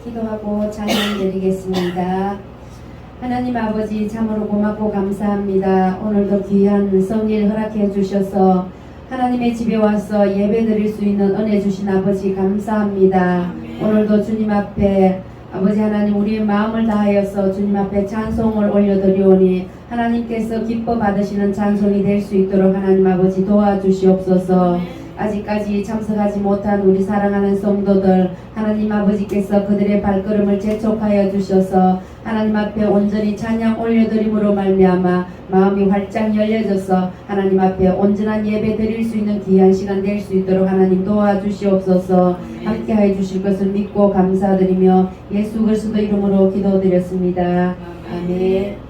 기도하고 찬양 드리겠습니다. 하나님 아버지 참으로 고맙고 감사합니다. 오늘도 귀한 성일 허락해 주셔서 하나님의 집에 와서 예배 드릴 수 있는 은혜 주신 아버지 감사합니다. 오늘도 주님 앞에 아버지 하나님 우리의 마음을 다하여서 주님 앞에 찬송을 올려드리오니 하나님께서 기뻐 받으시는 찬송이 될 수 있도록 하나님 아버지 도와주시옵소서. 아직까지 참석하지 못한 우리 사랑하는 성도들 하나님 아버지께서 그들의 발걸음을 재촉하여 주셔서 하나님 앞에 온전히 찬양 올려드림으로 말미암아 마음이 활짝 열려져서 하나님 앞에 온전한 예배 드릴 수 있는 귀한 시간 될 수 있도록 하나님 도와주시옵소서. 함께하여 주실 것을 믿고 감사드리며 예수 그리스도 이름으로 기도드렸습니다. 아멘.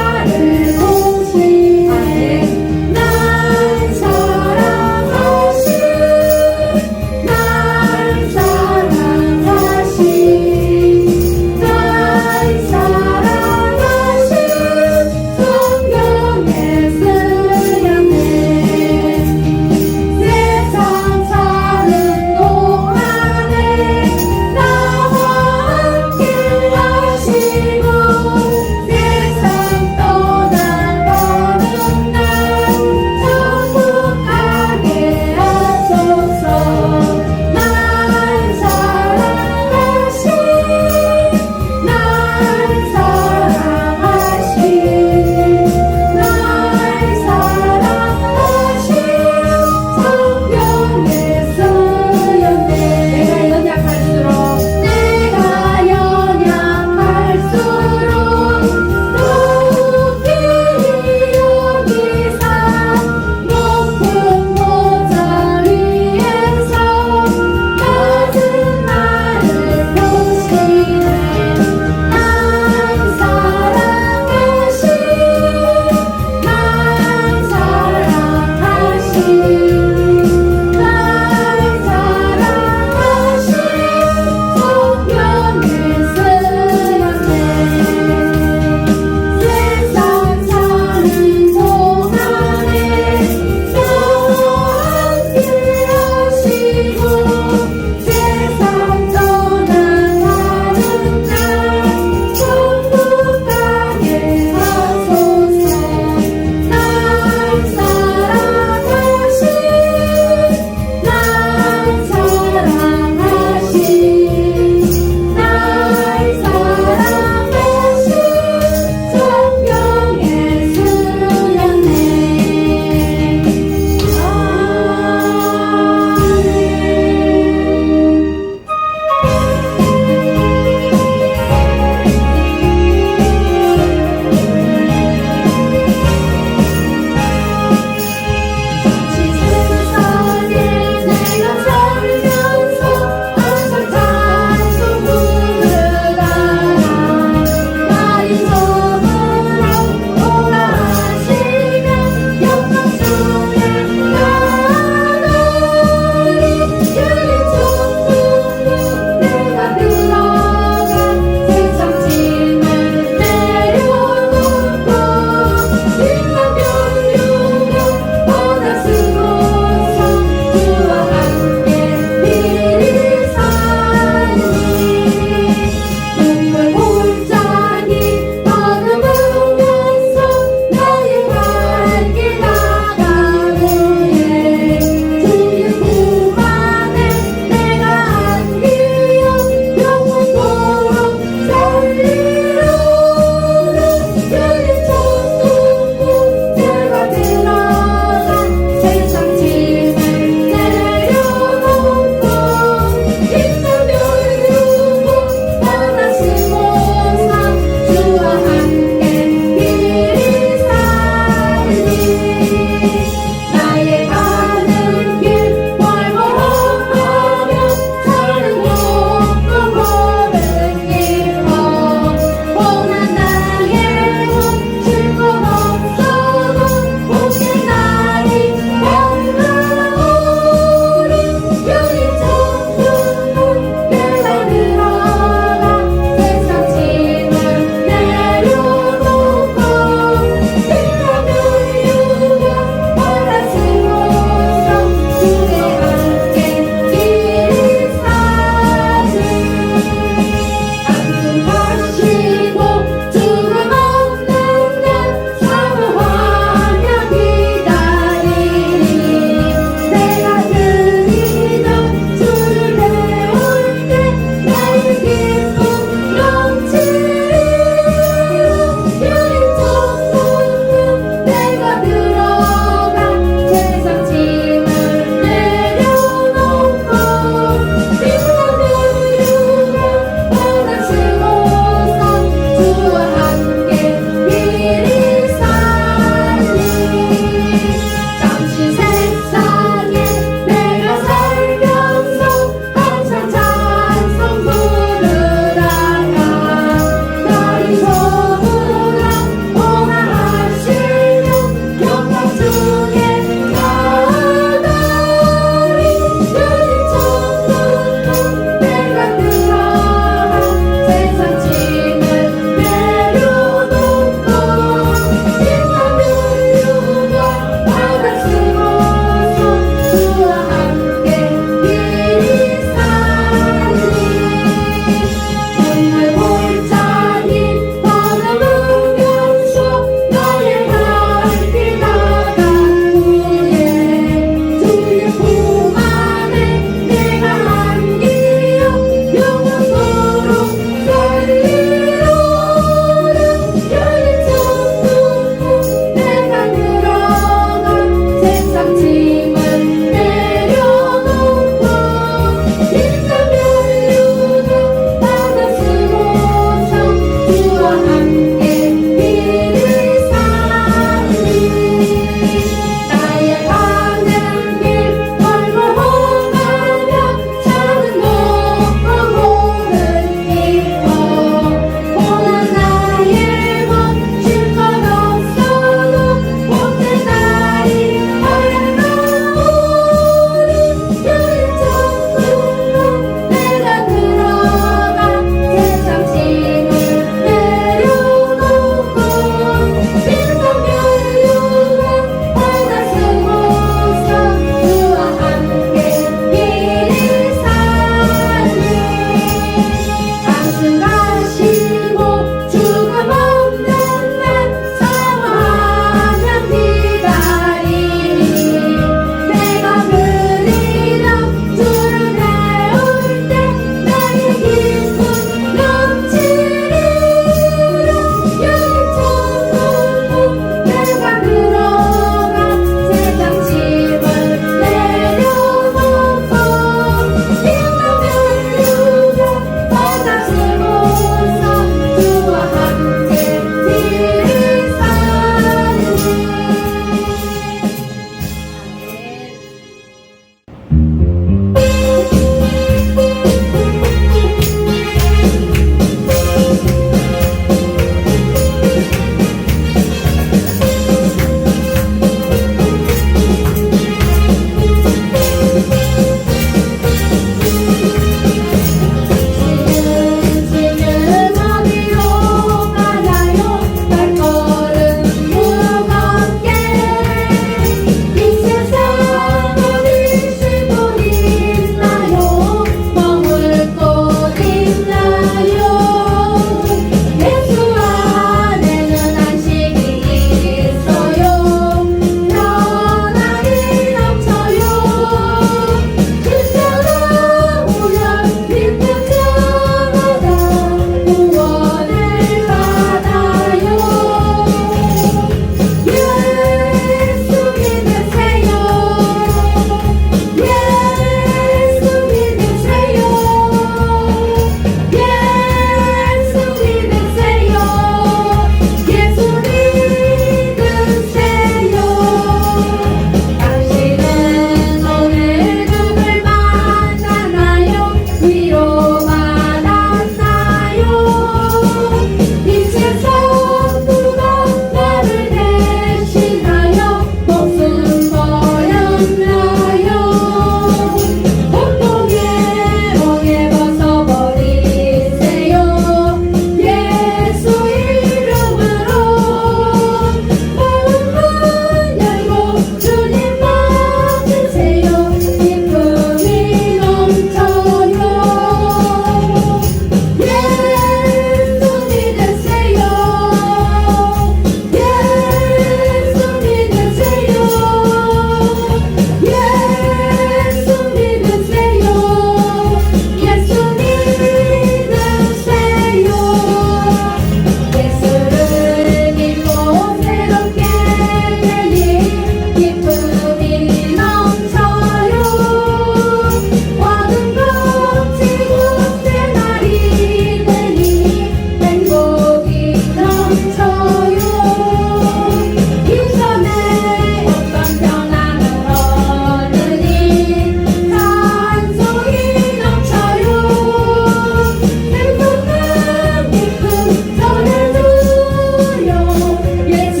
예수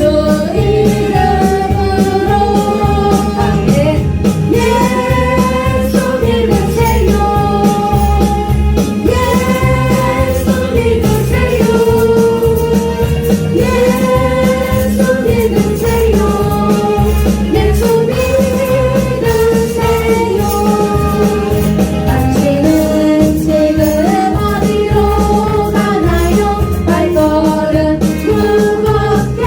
이름으로 예수 믿으세요. 예수 믿으세요. 예수 믿으세요. 예수 믿으세요. 당신은 지금 어디로 가나요? 발걸음 무겁게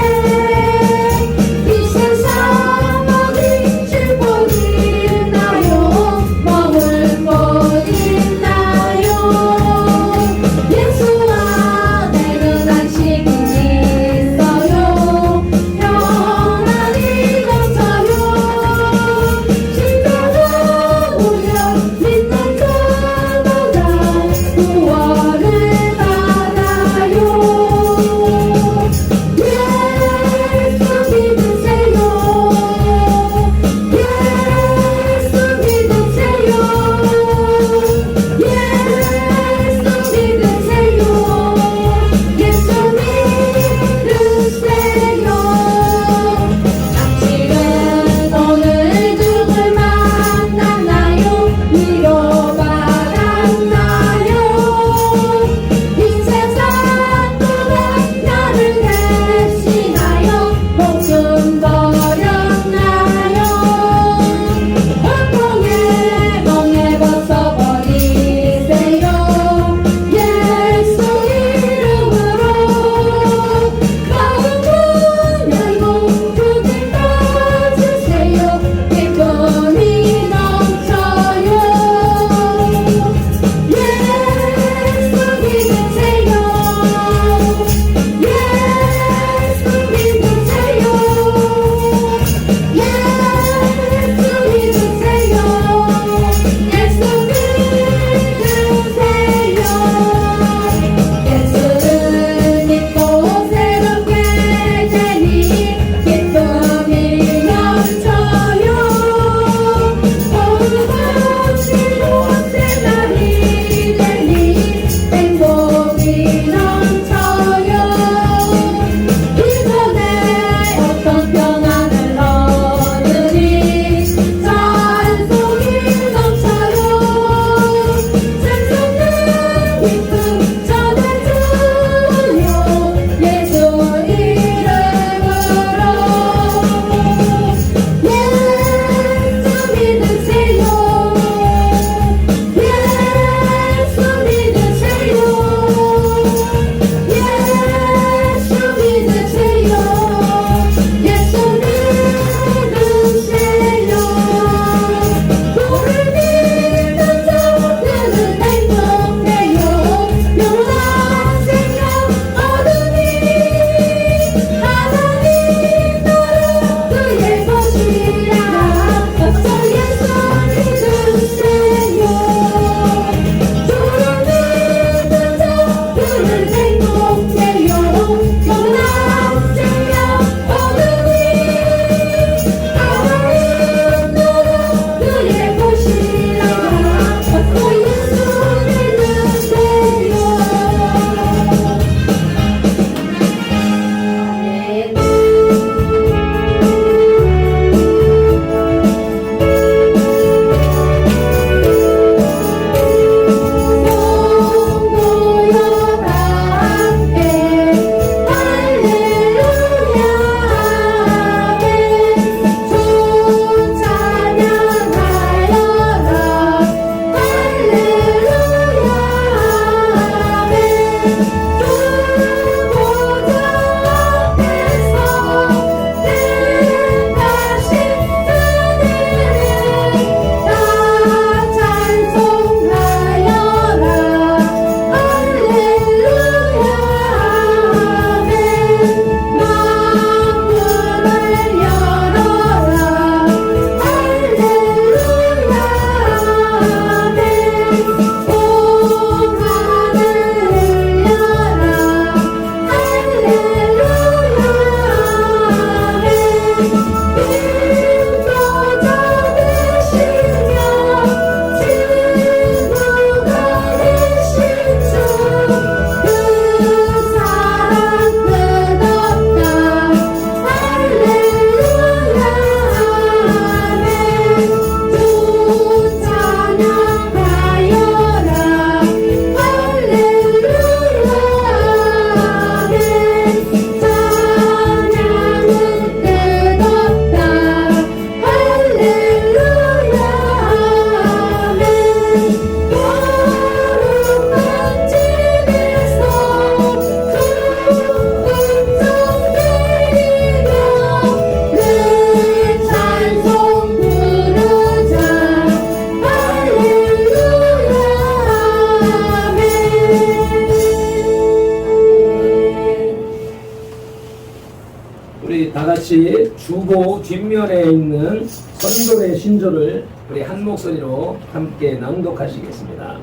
우리 다 같이 주보 뒷면에 있는 선돌의 신조를 우리 한 목소리로 함께 낭독하시겠습니다.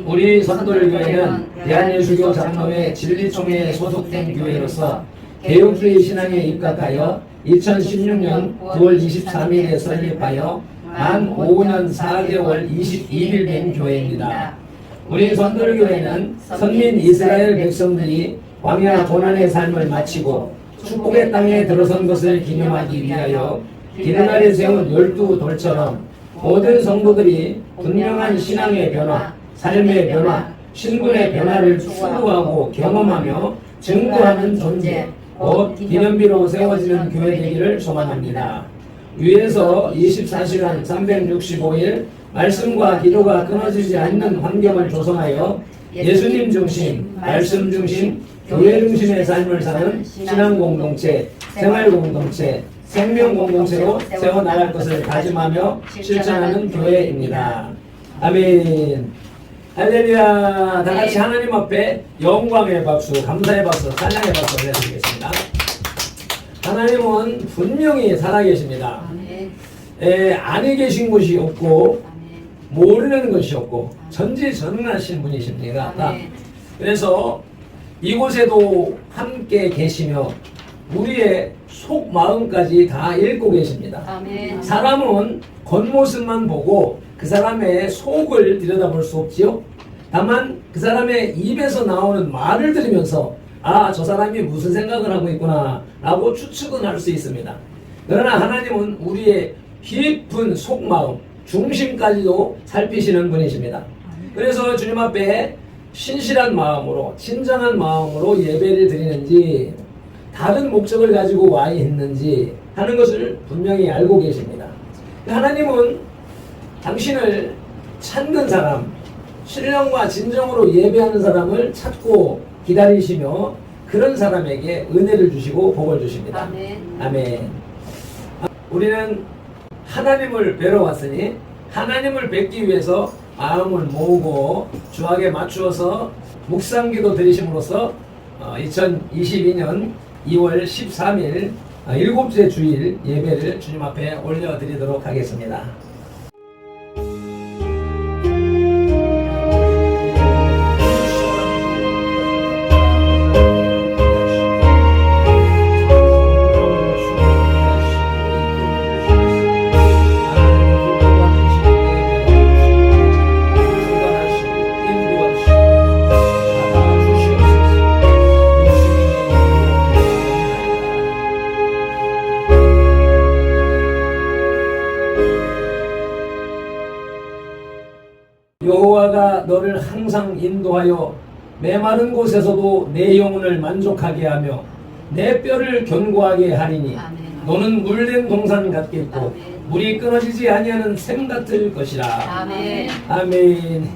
우리 선돌교회는 대한예수교 장로회 진리총회에 소속된 교회로서 개혁주의 신앙에 입각하여 2016년 9월 23일에 설립하여 만 5년 4개월 22일 된 교회입니다. 우리 선돌교회는 선민 이스라엘 백성들이 광야 고난의 삶을 마치고 축복의 땅에 들어선 것을 기념하기 위하여 기름날에 세운 12돌처럼 모든 성도들이 분명한 신앙의 변화, 삶의 변화, 신분의 변화를 추구하고 경험하며 증거하는 존재, 곧 기념비로 세워지는 교회 되기를 소망합니다. 위에서 24시간 365일 말씀과 기도가 끊어지지 않는 환경을 조성하여 예수님 중심, 말씀 중심, 교회 중심의 삶을 사는 신앙 공동체, 생활 공동체, 생명 공동체로 세워나갈 것을 다짐하며 실천하는 교회입니다. 아멘. 할렐루야. 다 같이 하나님 앞에 영광의 박수, 감사의 박수, 찬양의 박수 올려드리겠습니다. 하나님은 분명히 살아계십니다. 안에 계신 곳이 없고 모르는 것이 없고 전지전능하신 분이십니다. 그래서 이곳에도 함께 계시며 우리의 속마음까지 다 읽고 계십니다. 아멘. 사람은 겉모습만 보고 그 사람의 속을 들여다볼 수 없지요. 다만 그 사람의 입에서 나오는 말을 들으면서 아, 저 사람이 무슨 생각을 하고 있구나 라고 추측은 할 수 있습니다. 그러나 하나님은 우리의 깊은 속마음, 중심까지도 살피시는 분이십니다. 그래서 주님 앞에 신실한 마음으로, 진정한 마음으로 예배를 드리는지 다른 목적을 가지고 와 있는지 하는 것을 분명히 알고 계십니다. 하나님은 당신을 찾는 사람, 신령과 진정으로 예배하는 사람을 찾고 기다리시며 그런 사람에게 은혜를 주시고 복을 주십니다. 아멘. 아멘. 우리는 하나님을 뵈러 왔으니 하나님을 뵙기 위해서 마음을 모으고 주악에 맞추어서 묵상기도 드리심으로써 2022년 2월 13일 7째 주일 예배를 주님 앞에 올려드리도록 하겠습니다. 여호와가 너를 항상 인도하여 메마른 곳에서도 내 영혼을 만족하게 하며 내 뼈를 견고하게 하리니 너는 물된 동산 같겠고 물이 끊어지지 아니하는 샘 같을 것이라. 아멘. 아멘.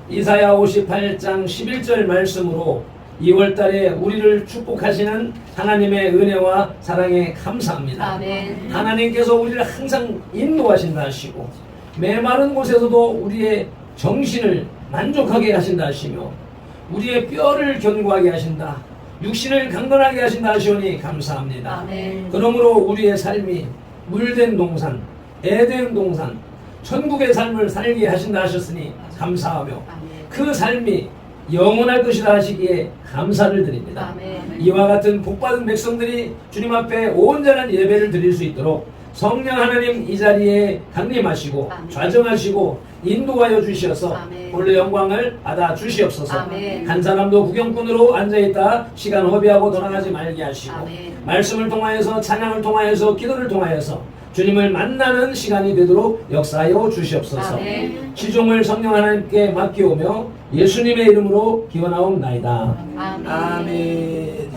이사야 58장 11절 말씀으로 2월달에 우리를 축복하시는 하나님의 은혜와 사랑에 감사합니다. 아멘. 하나님께서 우리를 항상 인도하신다 하시고 메마른 곳에서도 우리의 정신을 만족하게 하신다 하시며 우리의 뼈를 견고하게 하신다, 육신을 강건하게 하신다 하시오니 감사합니다. 아멘. 그러므로 우리의 삶이 물된 동산, 에덴 동산, 천국의 삶을 살게 하신다 하셨으니 감사하며 그 삶이 영원할 것이라 하시기에 감사를 드립니다. 아멘. 이와 같은 복받은 백성들이 주님 앞에 온전한 예배를 드릴 수 있도록 성령 하나님 이 자리에 강림하시고 아멘. 좌정하시고 인도하여 주시어서 본래 영광을 받아 주시옵소서. 아멘. 한 사람도 구경꾼으로 앉아있다 시간 허비하고 돌아가지 말게 하시고 아멘. 말씀을 통하여서 찬양을 통하여서 기도를 통하여서 주님을 만나는 시간이 되도록 역사하여 주시옵소서. 아멘. 시종을 성령 하나님께 맡기오며 예수님의 이름으로 기원하옵나이다. 아멘. 아멘.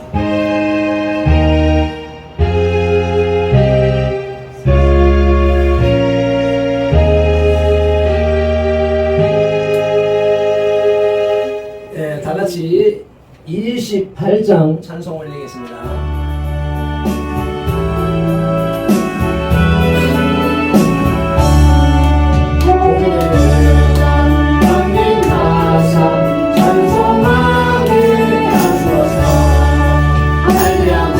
다같이 28장 찬송 올리겠습니다. 찬송하게 하소서. 한량호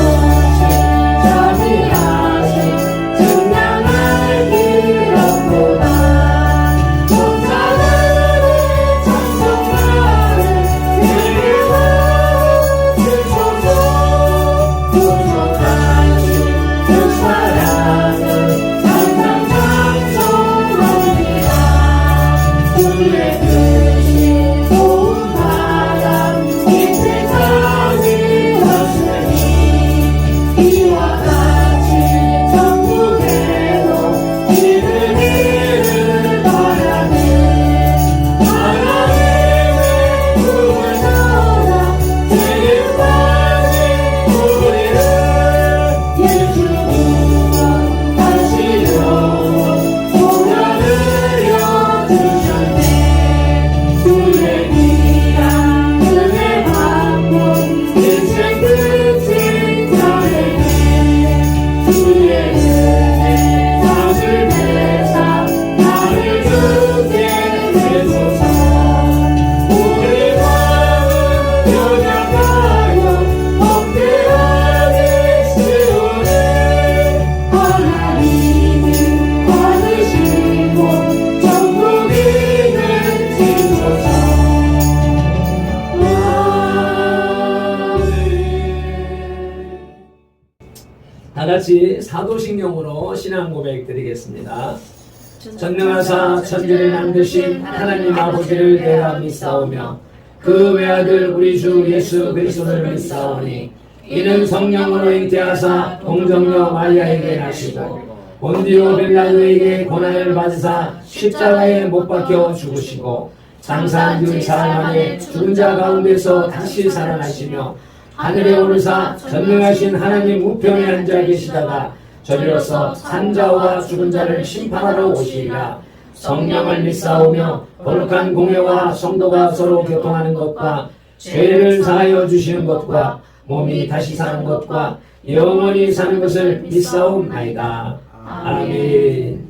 다 같이 사도신경으로 신앙 고백 드리겠습니다. 전능하사 천지를 만드신 하나님 아버지를 내가 믿사오며 그 외아들 우리 주 예수 그리스도를 믿사오니 이는 성령으로 잉태하사 동정녀 마리아에게 나시고 본디오 빌라도에게 고난을 받으사 십자가에 못 박혀 죽으시고 장사한 지 사흘 만에 죽은 자 가운데서 다시 살아나시며 하늘에 오르사 전능하신 하나님 우편에 앉아 계시다가 저리로서 산자와 죽은 자를 심판하러 오시리라. 성령을 믿사오며 거룩한 공회와 성도가 서로 교통하는 것과 죄를 사하여 주시는 것과 몸이 다시 사는 것과 영원히 사는 것을 믿사옵나이다. 아멘.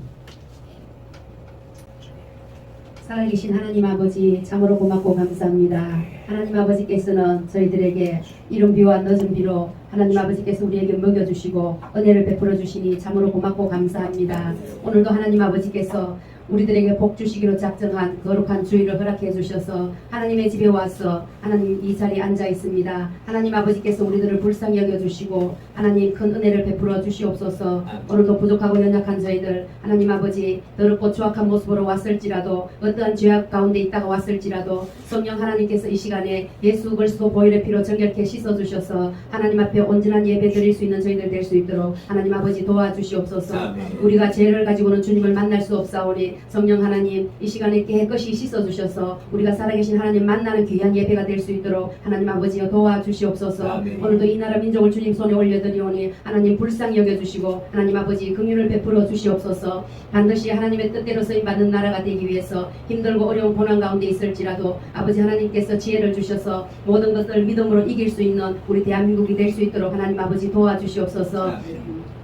살아계신 하나님 아버지 참으로 고맙고 감사합니다. 하나님 아버지께서는 저희들에게 이른 비와 늦은 비로 하나님 아버지께서 우리에게 먹여주시고 은혜를 베풀어 주시니 참으로 고맙고 감사합니다. 오늘도 하나님 아버지께서 우리들에게 복 주시기로 작정한 거룩한 주일을 허락해 주셔서 하나님의 집에 와서 하나님 이 자리에 앉아 있습니다. 하나님 아버지께서 우리들을 불쌍히 여겨주시고 하나님 큰 은혜를 베풀어 주시옵소서. 오늘도 부족하고 연약한 저희들 하나님 아버지 더럽고 추악한 모습으로 왔을지라도 어떠한 죄악 가운데 있다가 왔을지라도 성령 하나님께서 이 시간에 예수 그리스도 보혈의 피로 정결케 씻어주셔서 하나님 앞에 온전한 예배 드릴 수 있는 저희들 될 수 있도록 하나님 아버지 도와주시옵소서. 우리가 죄를 가지고는 주님을 만날 수 없사오니 성령 하나님 이 시간에 깨끗이 씻어주셔서 우리가 살아계신 하나님 만나는 귀한 예배가 될 수 있도록 하나님 아버지여 도와주시옵소서. 오늘도 이 나라 민족을 주님 손에 올려드리오니 하나님 불쌍히 여겨주시고 하나님 아버지 긍휼을 베풀어 주시옵소서. 반드시 하나님의 뜻대로 쓰임받는 나라가 되기 위해서 힘들고 어려운 고난 가운데 있을지라도 아버지 하나님께서 지혜를 주셔서 모든 것을 믿음으로 이길 수 있는 우리 대한민국이 될 수 있도록 하나님 아버지 도와주시옵소서.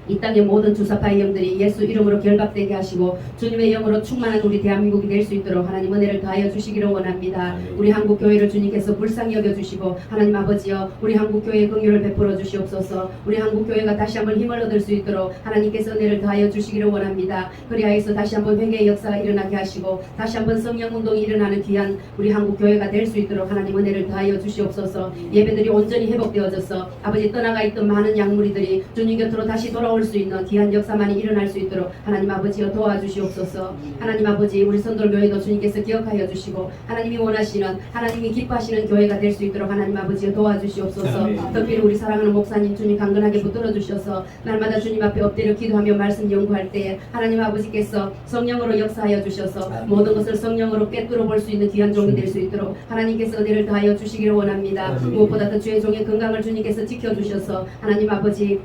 이 땅의 모든 주사파의 영들이 예수 이름으로 결박되게 하시고 주님의 영으로 충만한 우리 대한민국이 될 수 있도록 하나님 은혜를 다하여 주시기를 원합니다. 우리 한국교회를 주님께서 불쌍히 여겨주시고 하나님 아버지여 우리 한국교회의 긍휼을 베풀어 주시옵소서. 우리 한국교회가 다시 한번 힘을 얻을 수 있도록 하나님께서 은혜를 다하여 주시기를 원합니다. 그리하여서 다시 한번 회개의 역사가 일어나게 하시고 다시 한번 성령운동이 일어나는 귀한 우리 한국교회가 될 수 있도록 하나님 은혜를 다하여 주시옵소서. 예배들이 온전히 회복되어져서 아버지 떠나가 있던 많은 양무리들이 주님 곁으로 다시 돌아올 수 있는 귀한 역사만이 일어날 수 있도록 하나님 아버지여 도와주시옵소서. 하나님 아버지 우리 선돌교회도 주님께서 기억하여 주시고 하나님이 원하시는 하나님이 기뻐하시는 교회가 될 수 있도록 하나님 아버지여 도와주시옵소서. 특별히 우리 사랑하는 목사님 주님 강건하게 붙들어 주셔서 날마다 주님 앞에 엎드려 기도하며 말씀 연구할 때에 하나님 아버지께서 성령으로 역사하여 주셔서 모든 것을 성령으로 꿰뚫어 볼 수 있는 귀한 종이 될 수 있도록 하나님께서 은혜를 다하여 주시기를 원합니다. 무엇보다도 주의 종의 건강을 주님께서 지켜주셔서 하나님 아버지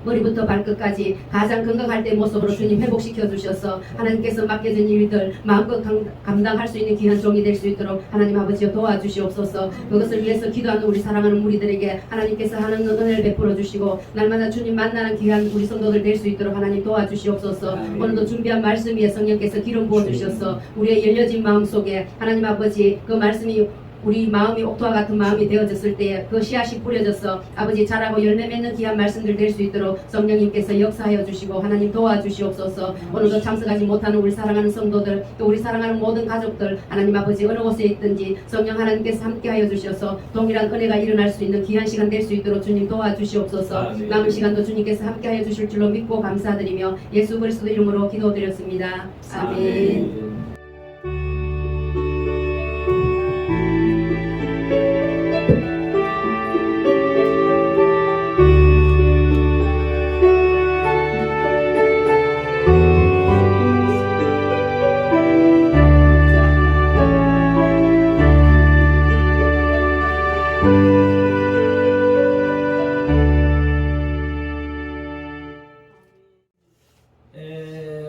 머리부터 발끝까지 가장 건강할 때 모습으로 주님 회복시켜 주셔서 하나님께서 맡겨진 일들 마음껏 감당할 수 있는 귀한 종이 될 수 있도록 하나님 아버지여 도와주시옵소서. 그것을 위해서 기도하는 우리 사랑하는 무리들에게 하나님께서 하나님 은혜를 베풀어 주시고 날마다 주님 만나는 귀한 우리 성도들 될 수 있도록 하나님 도와주시옵소서. 오늘도 준비한 말씀 위에 성령께서 기름 부어 주셔서 우리의 열려진 마음 속에 하나님 아버지 그 말씀이 우리 마음이 옥토와 같은 마음이 되어졌을 때에 그 씨앗이 뿌려져서 아버지 자라고 열매 맺는 귀한 말씀들 될 수 있도록 성령님께서 역사하여 주시고 하나님 도와주시옵소서. 오늘도 참석하지 못하는 우리 사랑하는 성도들 또 우리 사랑하는 모든 가족들 하나님 아버지 어느 곳에 있든지 성령 하나님께서 함께하여 주셔서 동일한 은혜가 일어날 수 있는 귀한 시간 될 수 있도록 주님 도와주시옵소서. 남은 시간도 주님께서 함께하여 주실 줄로 믿고 감사드리며 예수 그리스도 이름으로 기도드렸습니다. 아멘.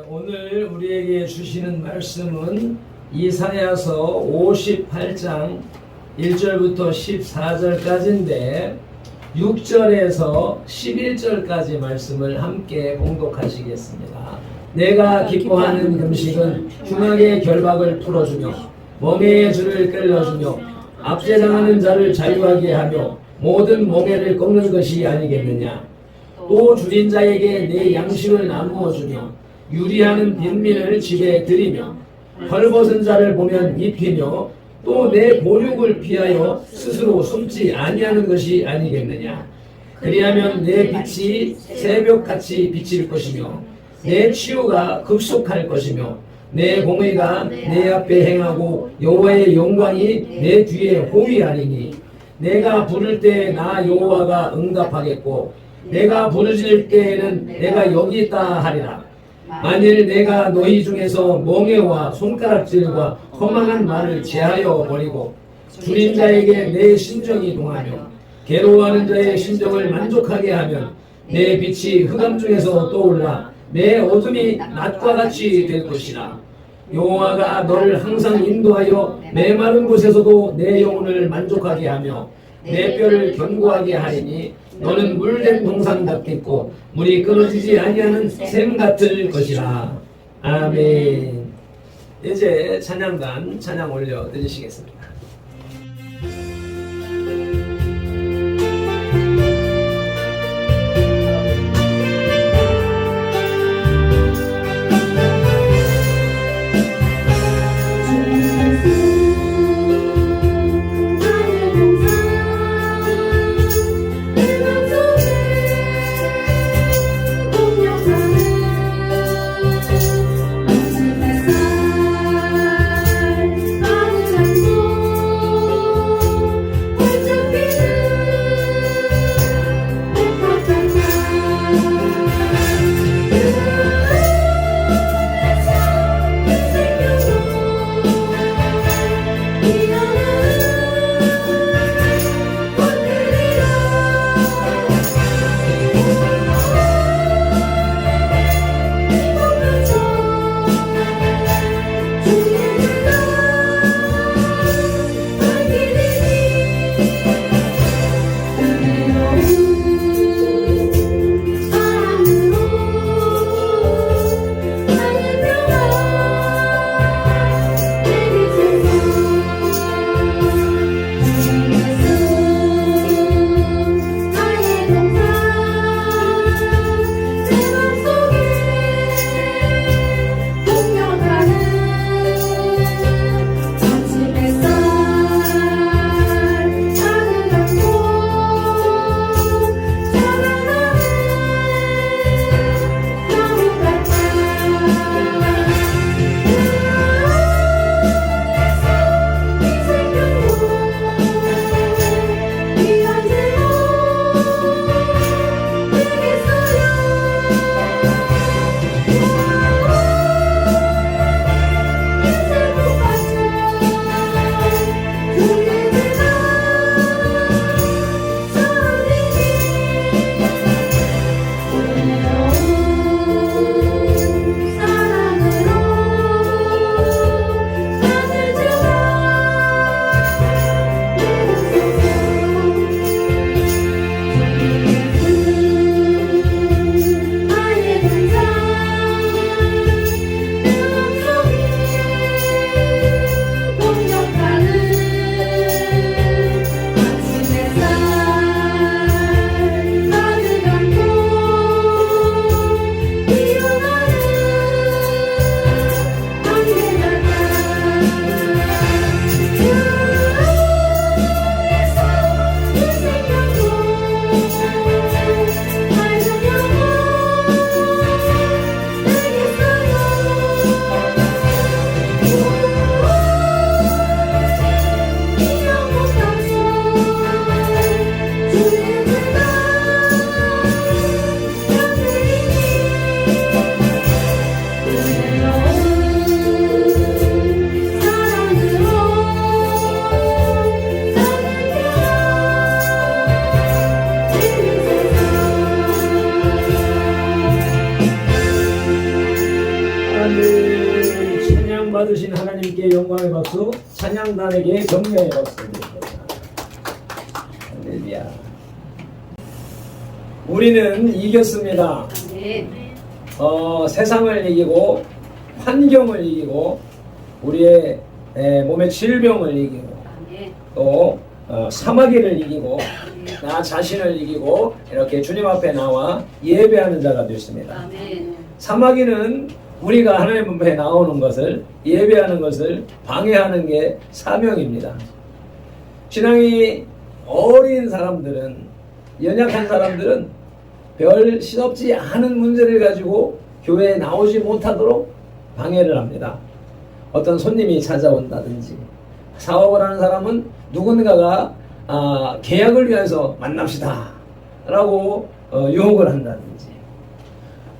오늘 우리에게 주시는 말씀은 이사야서 58장 1절부터 14절까지인데 6절에서 11절까지 말씀을 함께 봉독하시겠습니다. 내가 기뻐하는 금식은 흉악의 결박을 풀어주며 멍에의 줄을 끌어주며 압제당하는 자를 자유하게 하며 모든 멍에를 꺾는 것이 아니겠느냐. 또 줄인 자에게 내 양식을 나누어 주며 유리하는 빈민을 집에 들이며 헐벗은 자를 보면 입히며 또 내 보육을 피하여 스스로 숨지 아니하는 것이 아니겠느냐. 그리하면 내 빛이 새벽같이 비칠 것이며 내 치유가 급속할 것이며 내 공의가 내 앞에 행하고 여호와의 영광이 내 뒤에 호위하리니 내가 부를 때 나 여호와가 응답하겠고 내가 부르짖을 때에는 내가 여기 있다 하리라. 만일 내가 너희 중에서 멍에와 손가락질과 허망한 말을 제하여 버리고 줄인 자에게 내 심정이 동하며 괴로워하는 자의 심정을 만족하게 하면 내 빛이 흑암 중에서 떠올라 내 어둠이 낮과 같이 될 것이라. 여호와가 너를 항상 인도하여 메마른 곳에서도 내 영혼을 만족하게 하며 내 뼈를 견고하게 하리니 너는 물된 동산 같겠고 물이 끊어지지 아니하는 샘 같을 것이라. 아멘. 이제 찬양단 찬양 올려 드리시겠습니다. 받으신 하나님께 영광의 박수, 찬양단에게 격려의 박수 드립니다. 할렐루야. 우리는 이겼습니다. 세상을 이기고 환경을 이기고 우리의 몸의 질병을 이기고 또 사마귀를 이기고 나 자신을 이기고 이렇게 주님 앞에 나와 예배하는 자가 되었습니다. 사마귀는 우리가 하나님 앞에 나오는 것을 예배하는 것을 방해하는 게 사명입니다. 신앙이 어린 사람들은 연약한 사람들은 별 시덥지 않은 문제를 가지고 교회에 나오지 못하도록 방해를 합니다. 어떤 손님이 찾아온다든지, 사업을 하는 사람은 누군가가 계약을 위해서 만납시다 라고 유혹을 한다든지,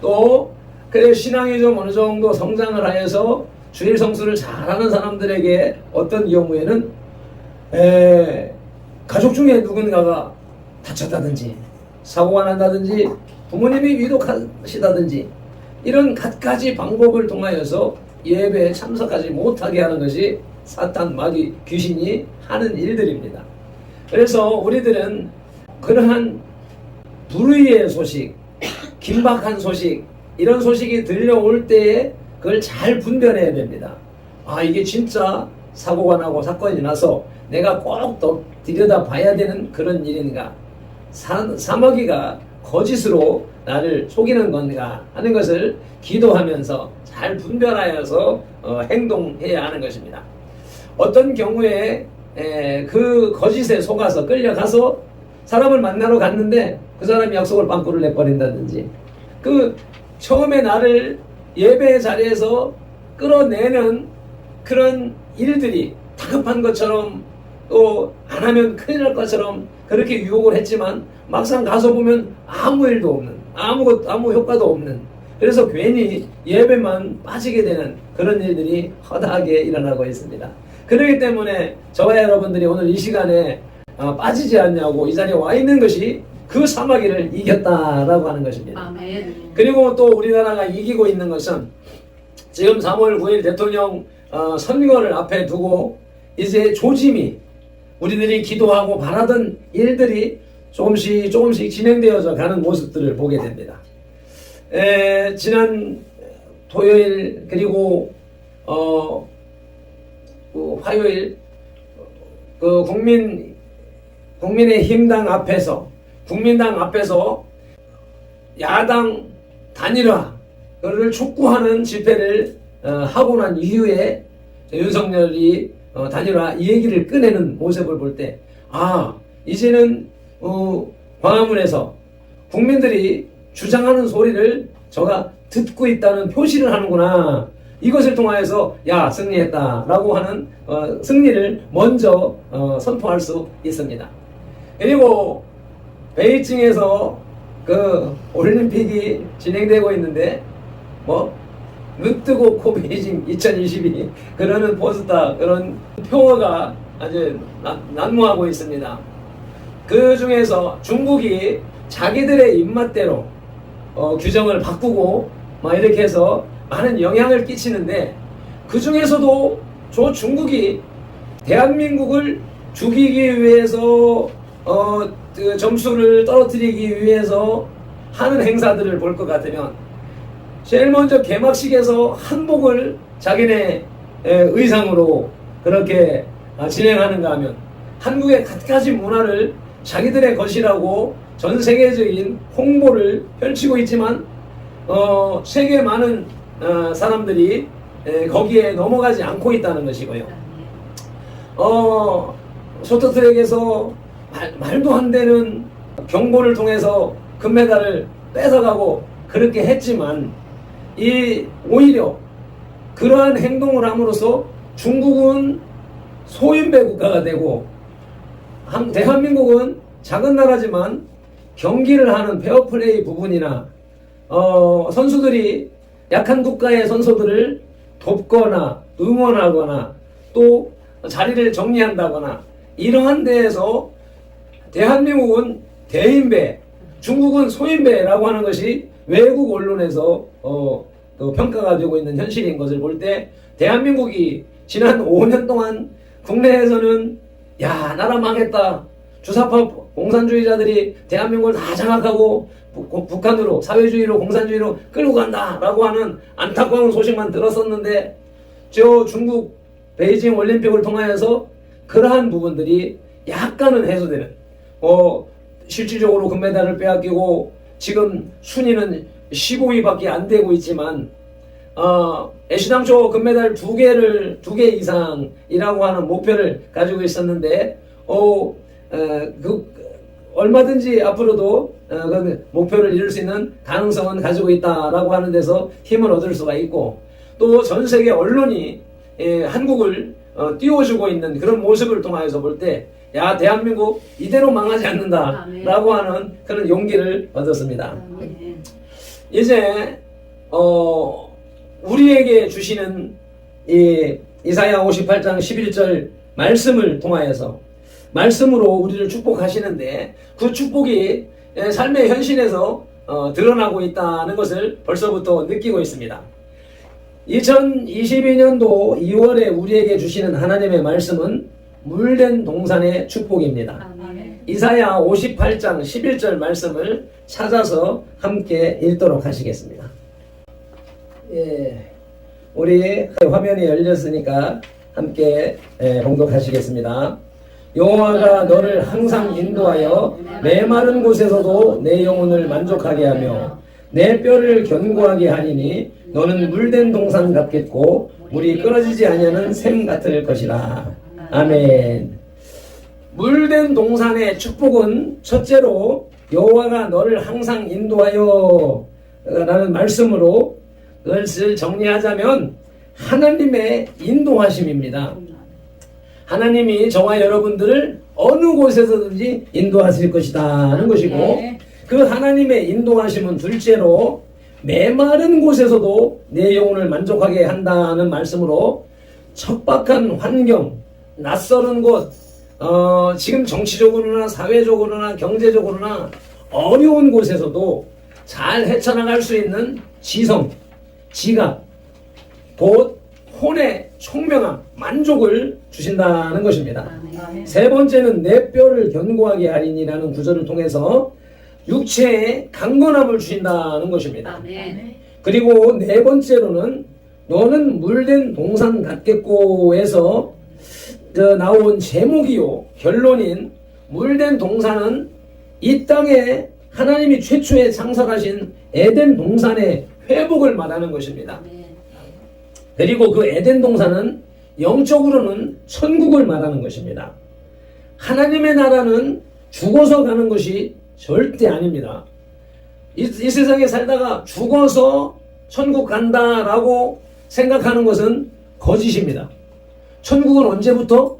또 그래 신앙이 좀 어느 정도 성장을 하여서 주일 성수를 잘하는 사람들에게 어떤 경우에는 가족 중에 누군가가 다쳤다든지 사고가 난다든지 부모님이 위독하시다든지 이런 갖가지 방법을 통하여서 예배에 참석하지 못하게 하는 것이 사탄 마귀 귀신이 하는 일들입니다. 그래서 우리들은 그러한 불의의 소식, 긴박한 소식, 이런 소식이 들려올 때에 그걸 잘 분별해야 됩니다. 이게 진짜 사고가 나고 사건이 나서 내가 꼭 또 들여다 봐야 되는 그런 일인가, 사마귀가 거짓으로 나를 속이는 건가 하는 것을 기도하면서 잘 분별하여서 행동해야 하는 것입니다. 어떤 경우에 그 거짓에 속아서 끌려가서 사람을 만나러 갔는데 그 사람이 약속을 빵꾸를 내버린다든지, 그 처음에 나를 예배 자리에서 끌어내는 그런 일들이 다급한 것처럼 또 안 하면 큰일 날 것처럼 그렇게 유혹을 했지만 막상 가서 보면 아무 일도 없는, 아무 효과도 없는, 그래서 괜히 예배만 빠지게 되는 그런 일들이 허다하게 일어나고 있습니다. 그렇기 때문에 저와 여러분들이 오늘 이 시간에 빠지지 않냐고 이 자리에 와 있는 것이 그 사마귀를 이겼다라고 하는 것입니다. 아멘. 그리고 또 우리나라가 이기고 있는 것은 지금 3월 9일 대통령 선거를 앞에 두고 이제 조짐이, 우리들이 기도하고 바라던 일들이 조금씩 진행되어져 가는 모습들을 보게 됩니다. 지난 토요일 그리고 화요일 그 국민의힘당 앞에서, 국민당 앞에서 야당 단일화를 촉구하는 집회를 하고 난 이후에 윤석열이 단일화 이 얘기를 꺼내는 모습을 볼 때, 이제는 광화문에서 국민들이 주장하는 소리를 저가 듣고 있다는 표시를 하는구나, 이것을 통하여서 승리했다라고 하는 승리를 먼저 선포할 수 있습니다. 그리고 베이징에서 그 올림픽이 진행되고 있는데 눈 뜨고 코 베이징 2022 그러는 포스터, 그런 표어가 아주 난무하고 있습니다. 그 중에서 중국이 자기들의 입맛대로 규정을 바꾸고 이렇게 해서 많은 영향을 끼치는데, 그 중에서도 저 중국이 대한민국을 죽이기 위해서 그 점수를 떨어뜨리기 위해서 하는 행사들을 볼 것 같으면, 제일 먼저 개막식에서 한복을 자기네 의상으로 그렇게 진행하는가 하면, 한국의 갖가지 문화를 자기들의 것이라고 전 세계적인 홍보를 펼치고 있지만 세계 많은 사람들이 거기에 넘어가지 않고 있다는 것이고요. 쇼트트랙에서 말도 안 되는 경고를 통해서 금메달을 뺏어가고 그렇게 했지만, 오히려 그러한 행동을 함으로써 중국은 소인배 국가가 되고 대한민국은 작은 나라지만 경기를 하는 페어플레이 부분이나 선수들이 약한 국가의 선수들을 돕거나 응원하거나 또 자리를 정리한다거나 이러한 데에서 대한민국은 대인배, 중국은 소인배라고 하는 것이 외국 언론에서 평가가 되고 있는 현실인 것을 볼 때, 대한민국이 지난 5년 동안 국내에서는 나라 망했다, 주사파 공산주의자들이 대한민국을 다 장악하고 북한으로, 사회주의로, 공산주의로 끌고 간다라고 하는 안타까운 소식만 들었었는데, 저 중국 베이징 올림픽을 통하여서 그러한 부분들이 약간은 해소되는, 실질적으로 금메달을 빼앗기고 지금 순위는 15위밖에 안 되고 있지만, 애시당초 금메달 2개 이상이라고 하는 목표를 가지고 있었는데, 얼마든지 앞으로도 그 목표를 이룰 수 있는 가능성은 가지고 있다라고 하는 데서 힘을 얻을 수가 있고, 또 전 세계 언론이 한국을 띄워주고 있는 그런 모습을 통해서 볼 때, 야, 대한민국 이대로 망하지 않는다라고 하는 그런 용기를 얻었습니다. 이제 우리에게 주시는 이 이사야 58장 11절 말씀을 통하여서 말씀으로 우리를 축복하시는데, 그 축복이 삶의 현실에서 드러나고 있다는 것을 벌써부터 느끼고 있습니다. 2022년도 2월에 우리에게 주시는 하나님의 말씀은 물된 동산의 축복입니다. 이사야 58장 11절 말씀을 찾아서 함께 읽도록 하시겠습니다. 우리 화면이 열렸으니까 함께 봉독하시겠습니다. 여호와가 너를 항상 인도하여 메마른 곳에서도 내 영혼을 만족하게 하며 내 뼈를 견고하게 하리니 너는 물된 동산 같겠고 물이 끊어지지 아니하는 샘 같을 것이라. 아멘. 물된 동산의 축복은 첫째로 여호와가 너를 항상 인도하여 라는 말씀으로 그것을 정리하자면 하나님의 인도하심입니다. 하나님이 저와 여러분들을 어느 곳에서든지 인도하실 것이다 하는 것이고, 그 하나님의 인도하심은 둘째로 메마른 곳에서도 내 영혼을 만족하게 한다는 말씀으로 척박한 환경, 낯설은 곳, 지금 정치적으로나 사회적으로나 경제적으로나 어려운 곳에서도 잘 헤쳐나갈 수 있는 지성, 지각, 곧 혼의 총명함, 만족을 주신다는 것입니다. 세 번째는 내 뼈를 견고하게 하리니라는 구절을 통해서 육체의 강건함을 주신다는 것입니다. 그리고 네 번째로는 너는 물된 동산 같겠고에서 나온 제목이요 결론인 물된 동산은 이 땅에 하나님이 최초에 창설하신 에덴 동산의 회복을 말하는 것입니다. 그리고 그 에덴 동산은 영적으로는 천국을 말하는 것입니다. 하나님의 나라는 죽어서 가는 것이 절대 아닙니다. 이 세상에 살다가 죽어서 천국 간다라고 생각하는 것은 거짓입니다. 천국은 언제부터?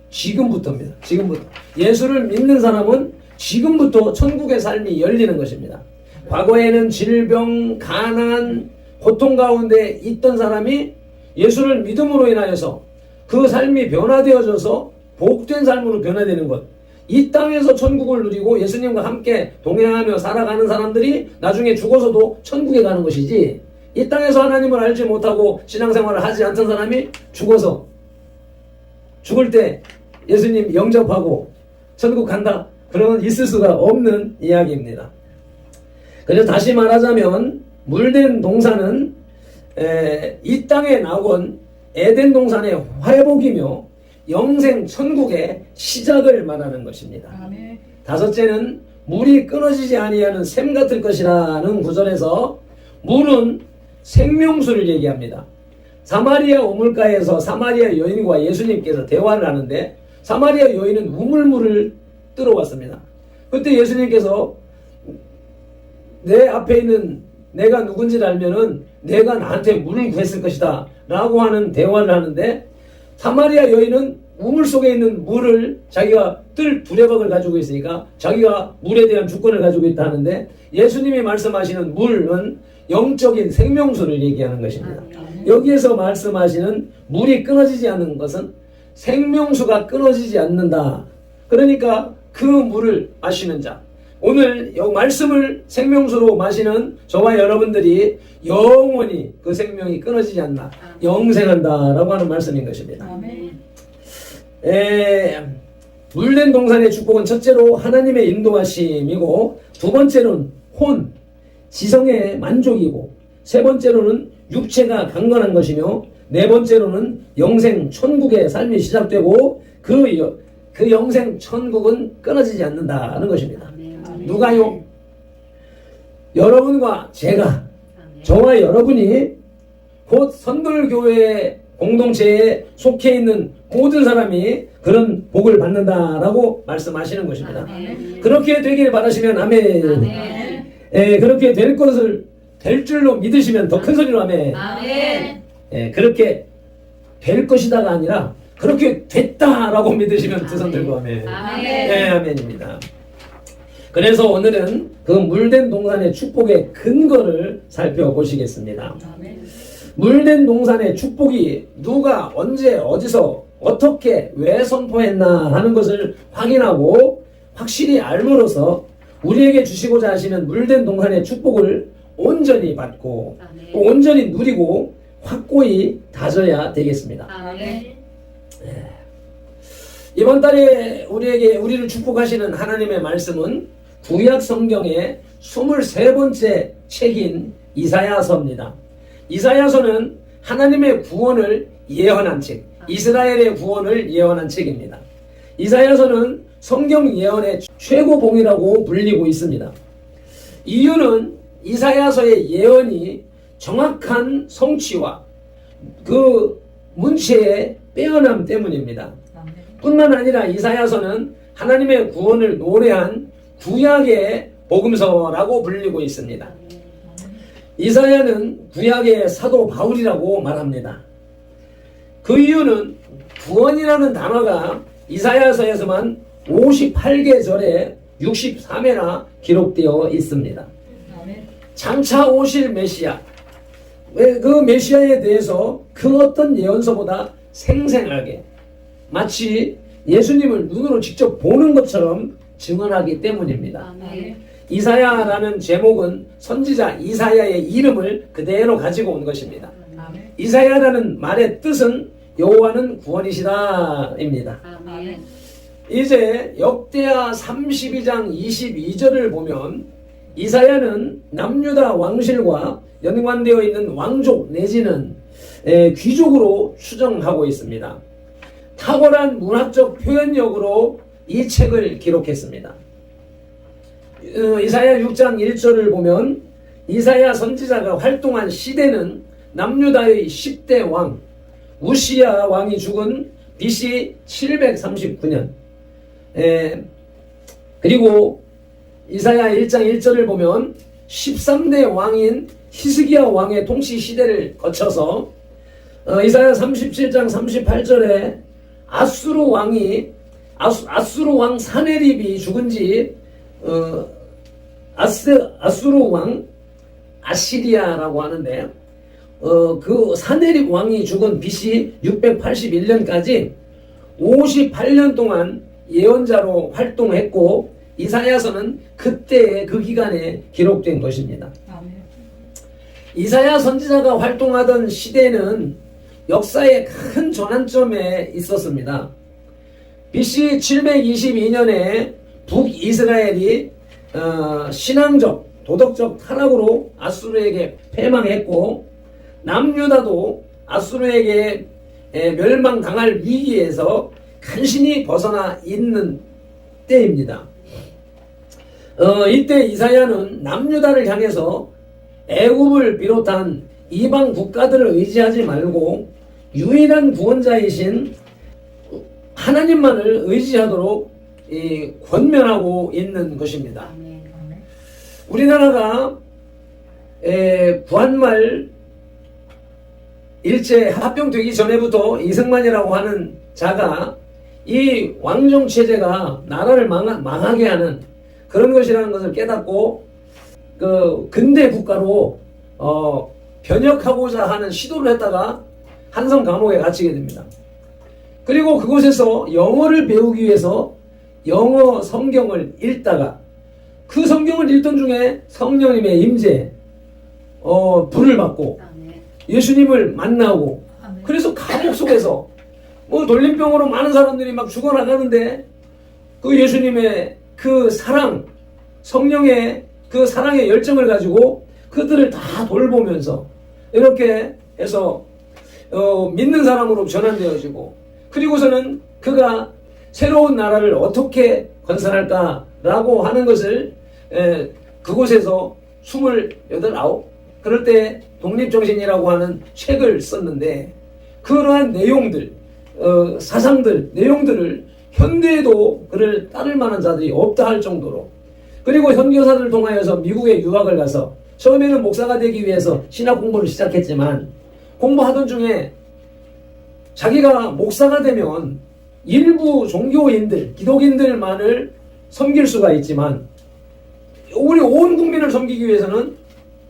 지금부터입니다. 지금부터. 예수를 믿는 사람은 지금부터 천국의 삶이 열리는 것입니다. 과거에는 질병, 가난, 고통 가운데 있던 사람이 예수를 믿음으로 인하여서 그 삶이 변화되어져서 복된 삶으로 변화되는 것. 이 땅에서 천국을 누리고 예수님과 함께 동행하며 살아가는 사람들이 나중에 죽어서도 천국에 가는 것이지, 이 땅에서 하나님을 알지 못하고 신앙생활을 하지 않던 사람이 죽어서 죽을 때 예수님 영접하고 천국 간다, 그러면 있을 수가 없는 이야기입니다. 그래서 다시 말하자면 물된 동산은 이 땅에 나온 에덴 동산의 회복이며 영생 천국의 시작을 말하는 것입니다. 아멘. 다섯째는 물이 끊어지지 아니하는 샘 같을 것이라는 구절에서 물은 생명수를 얘기합니다. 사마리아 우물가에서 사마리아 여인과 예수님께서 대화를 하는데, 사마리아 여인은 우물물을 뜨러왔습니다. 그때 예수님께서 내 앞에 있는 내가 누군지를 알면은 내가 나한테 물을 구했을 것이다 라고 하는 대화를 하는데, 사마리아 여인은 우물 속에 있는 물을 자기가 뜰 두레박을 가지고 있으니까 자기가 물에 대한 주권을 가지고 있다 하는데, 예수님이 말씀하시는 물은 영적인 생명수를 얘기하는 것입니다. 여기에서 말씀하시는 물이 끊어지지 않는 것은 생명수가 끊어지지 않는다. 그러니까 그 물을 마시는 자, 오늘 이 말씀을 생명수로 마시는 저와 여러분들이 영원히 그 생명이 끊어지지 않나, 영생한다라고 하는 말씀인 것입니다. 물된 동산의 축복은 첫째로 하나님의 인도하심이고, 두 번째로는 혼, 지성의 만족이고, 세 번째로는 육체가 강건한 것이며, 네 번째로는 영생 천국의 삶이 시작되고, 그 영생 천국은 끊어지지 않는다는 것입니다. 누가요? 여러분과 제가, 저와 여러분이 곧 선돌교회에 공동체에 속해 있는 모든 사람이 그런 복을 받는다라고 말씀하시는 것입니다. 그렇게 되길 바라시면 아멘. 그렇게 될 것을 될 줄로 믿으시면 더 큰 소리로 아멘. 그렇게 될 것이다가 아니라 그렇게 됐다라고 믿으시면 두 손 들고 아멘. 아멘입니다. 그래서 오늘은 그 물된 동산의 축복의 근거를 살펴보시겠습니다. 물된 동산의 축복이 누가 언제 어디서 어떻게 왜 선포했나 하는 것을 확인하고 확실히 알므로써 우리에게 주시고자 하시는 물된 동산의 축복을 온전히 받고 또 온전히 누리고 확고히 다져야 되겠습니다. 이번 달에 우리를 축복하시는 하나님의 말씀은 구약 성경의 23번째 책인 이사야서입니다. 이사야서는 하나님의 구원을 예언한 책, 이스라엘의 구원을 예언한 책입니다. 이사야서는 성경 예언의 최고봉이라고 불리고 있습니다. 이유는 이사야서의 예언이 정확한 성취와 그 문체의 빼어남 때문입니다. 뿐만 아니라 이사야서는 하나님의 구원을 노래한 구약의 복음서라고 불리고 있습니다. 이사야는 구약의 사도 바울이라고 말합니다. 그 이유는 구원이라는 단어가 이사야서에서만 58개 절에 63회나 기록되어 있습니다. 장차 오실 메시아, 그 메시아에 대해서 그 어떤 예언서보다 생생하게 마치 예수님을 눈으로 직접 보는 것처럼 증언하기 때문입니다. 이사야라는 제목은 선지자 이사야의 이름을 그대로 가지고 온 것입니다. 이사야라는 말의 뜻은 여호와는 구원이시다입니다. 이제 역대하 32장 22절을 보면 이사야는 남유다 왕실과 연관되어 있는 왕족 내지는 귀족으로 추정하고 있습니다. 탁월한 문학적 표현력으로 이 책을 기록했습니다. 이사야 6장 1절을 보면 이사야 선지자가 활동한 시대는 남유다의 10대 왕 우시야 왕이 죽은 BC 739년, 그리고 이사야 1장 1절을 보면 13대 왕인 히스기야 왕의 통치 시대를 거쳐서 이사야 37장 38절에 아수르 왕 사네립이 죽은 지 아수르 왕 아시리아라고 하는데 그 사네립 왕이 죽은 BC 681년까지 58년 동안 예언자로 활동했고 이사야서는 그때의 그 기간에 기록된 것입니다. 이사야 선지자가 활동하던 시대는 역사의 큰 전환점에 있었습니다. BC 722년에 북이스라엘이 신앙적, 도덕적 타락으로 아수르에게 패망했고 남유다도 아수르에게 멸망당할 위기에서 간신히 벗어나 있는 때입니다. 이때 이사야는 남유다를 향해서 애굽을 비롯한 이방 국가들을 의지하지 말고 유일한 구원자이신 하나님만을 의지하도록 권면하고 있는 것입니다. 우리나라가 구한말 일제 합병되기 전에부터 이승만이라고 하는 자가 이 왕정체제가 나라를 망하게 하는 그런 것이라는 것을 깨닫고 그 근대 국가로 변혁하고자 하는 시도를 했다가 한성 감옥에 갇히게 됩니다. 그리고 그곳에서 영어를 배우기 위해서 영어 성경을 읽다가 그 성경을 읽던 중에 성령님의 임재, 불을 받고 예수님을 만나고 그래서 감옥 속에서 돌림병으로 많은 사람들이 막 죽어나가는데 그 예수님의 그 사랑, 성령의 그 사랑의 열정을 가지고 그들을 다 돌보면서 이렇게 해서 믿는 사람으로 전환되어지고 그리고서는 그가 새로운 나라를 어떻게 건설할까라고 하는 것을 그곳에서 28, 9 그럴 때 독립정신이라고 하는 책을 썼는데 그러한 내용들, 사상들, 내용들을 현대에도 그를 따를 만한 자들이 없다 할 정도로, 그리고 선교사들을 통하여서 미국에 유학을 가서 처음에는 목사가 되기 위해서 신학 공부를 시작했지만 공부하던 중에 자기가 목사가 되면 일부 종교인들, 기독인들만을 섬길 수가 있지만 우리 온 국민을 섬기기 위해서는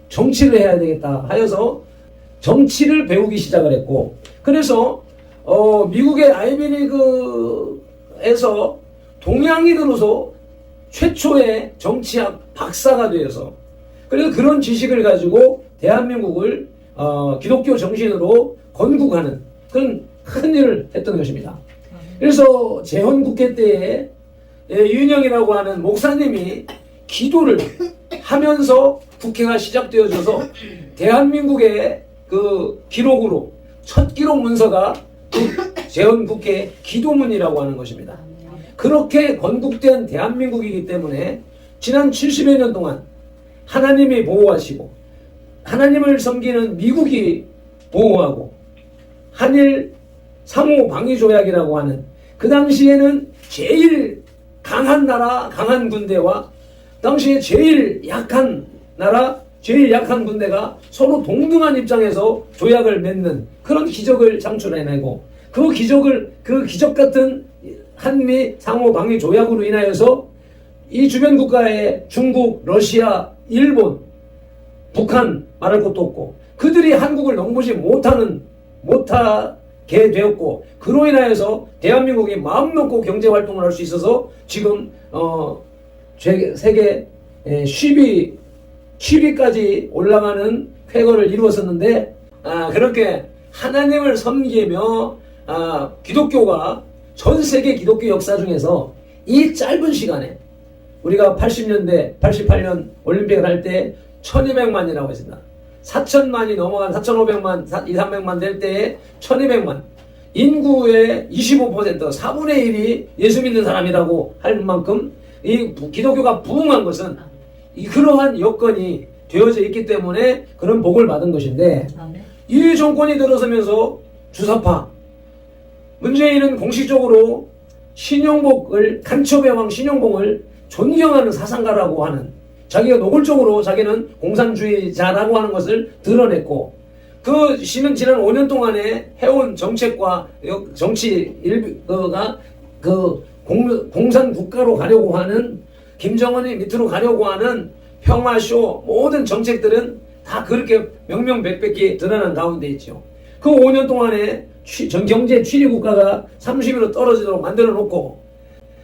정치를 해야 되겠다 하여서 정치를 배우기 시작을 했고, 그래서 미국의 아이비리그에서 동양인으로서 최초의 정치학 박사가 되어서, 그래서 그런 지식을 가지고 대한민국을 기독교 정신으로 건국하는 그런 큰 일을 했던 것입니다. 그래서 재헌국회 때에 윤영이라고 하는 목사님이 기도를 하면서 국회가 시작되어져서 대한민국의 그 기록으로 첫 기록 문서가 그 재헌국회 기도문이라고 하는 것입니다. 그렇게 건국된 대한민국이기 때문에 지난 70여 년 동안 하나님이 보호하시고 하나님을 섬기는 미국이 보호하고 한일 상호 방위 조약이라고 하는, 그 당시에는 제일 강한 나라, 강한 군대와 당시에 제일 약한 나라, 제일 약한 군대가 서로 동등한 입장에서 조약을 맺는 그런 기적을 창출해내고, 그 기적 같은 한미 상호 방위 조약으로 인하여서 이 주변 국가의 중국, 러시아, 일본, 북한 말할 것도 없고 그들이 한국을 넘보지 못하게 되었고, 그로 인하여서 대한민국이 마음 놓고 경제 활동을 할 수 있어서 지금 세계 10위까지 올라가는 쾌거를 이루었었는데, 그렇게 하나님을 섬기며 기독교가 전 세계 기독교 역사 중에서 이 짧은 시간에, 우리가 80년대 88년 올림픽을 할 때 1200만이라고 했습니다. 4000만이 넘어간 4500만, 300만 될 때에 1200만, 인구의 25%, 4분의 1이 예수 믿는 사람이라고 할 만큼 이 기독교가 부흥한 것은 그러한 여건이 되어져 있기 때문에 그런 복을 받은 것인데, 이 정권이 들어서면서 주사파 문재인은 공식적으로 간첩의 왕 신용복을 존경하는 사상가라고 하는, 자기가 노골적으로 자기는 공산주의자라고 하는 것을 드러냈고, 그 시는 지난 5년 동안에 해온 정책과 정치 일부가 그 공산 국가로 가려고 하는, 김정은이 밑으로 가려고 하는 평화쇼 모든 정책들은 다 그렇게 명명백백히 드러난 가운데 있죠. 그 5년 동안에 경제 7위 국가가 30위로 떨어지도록 만들어 놓고,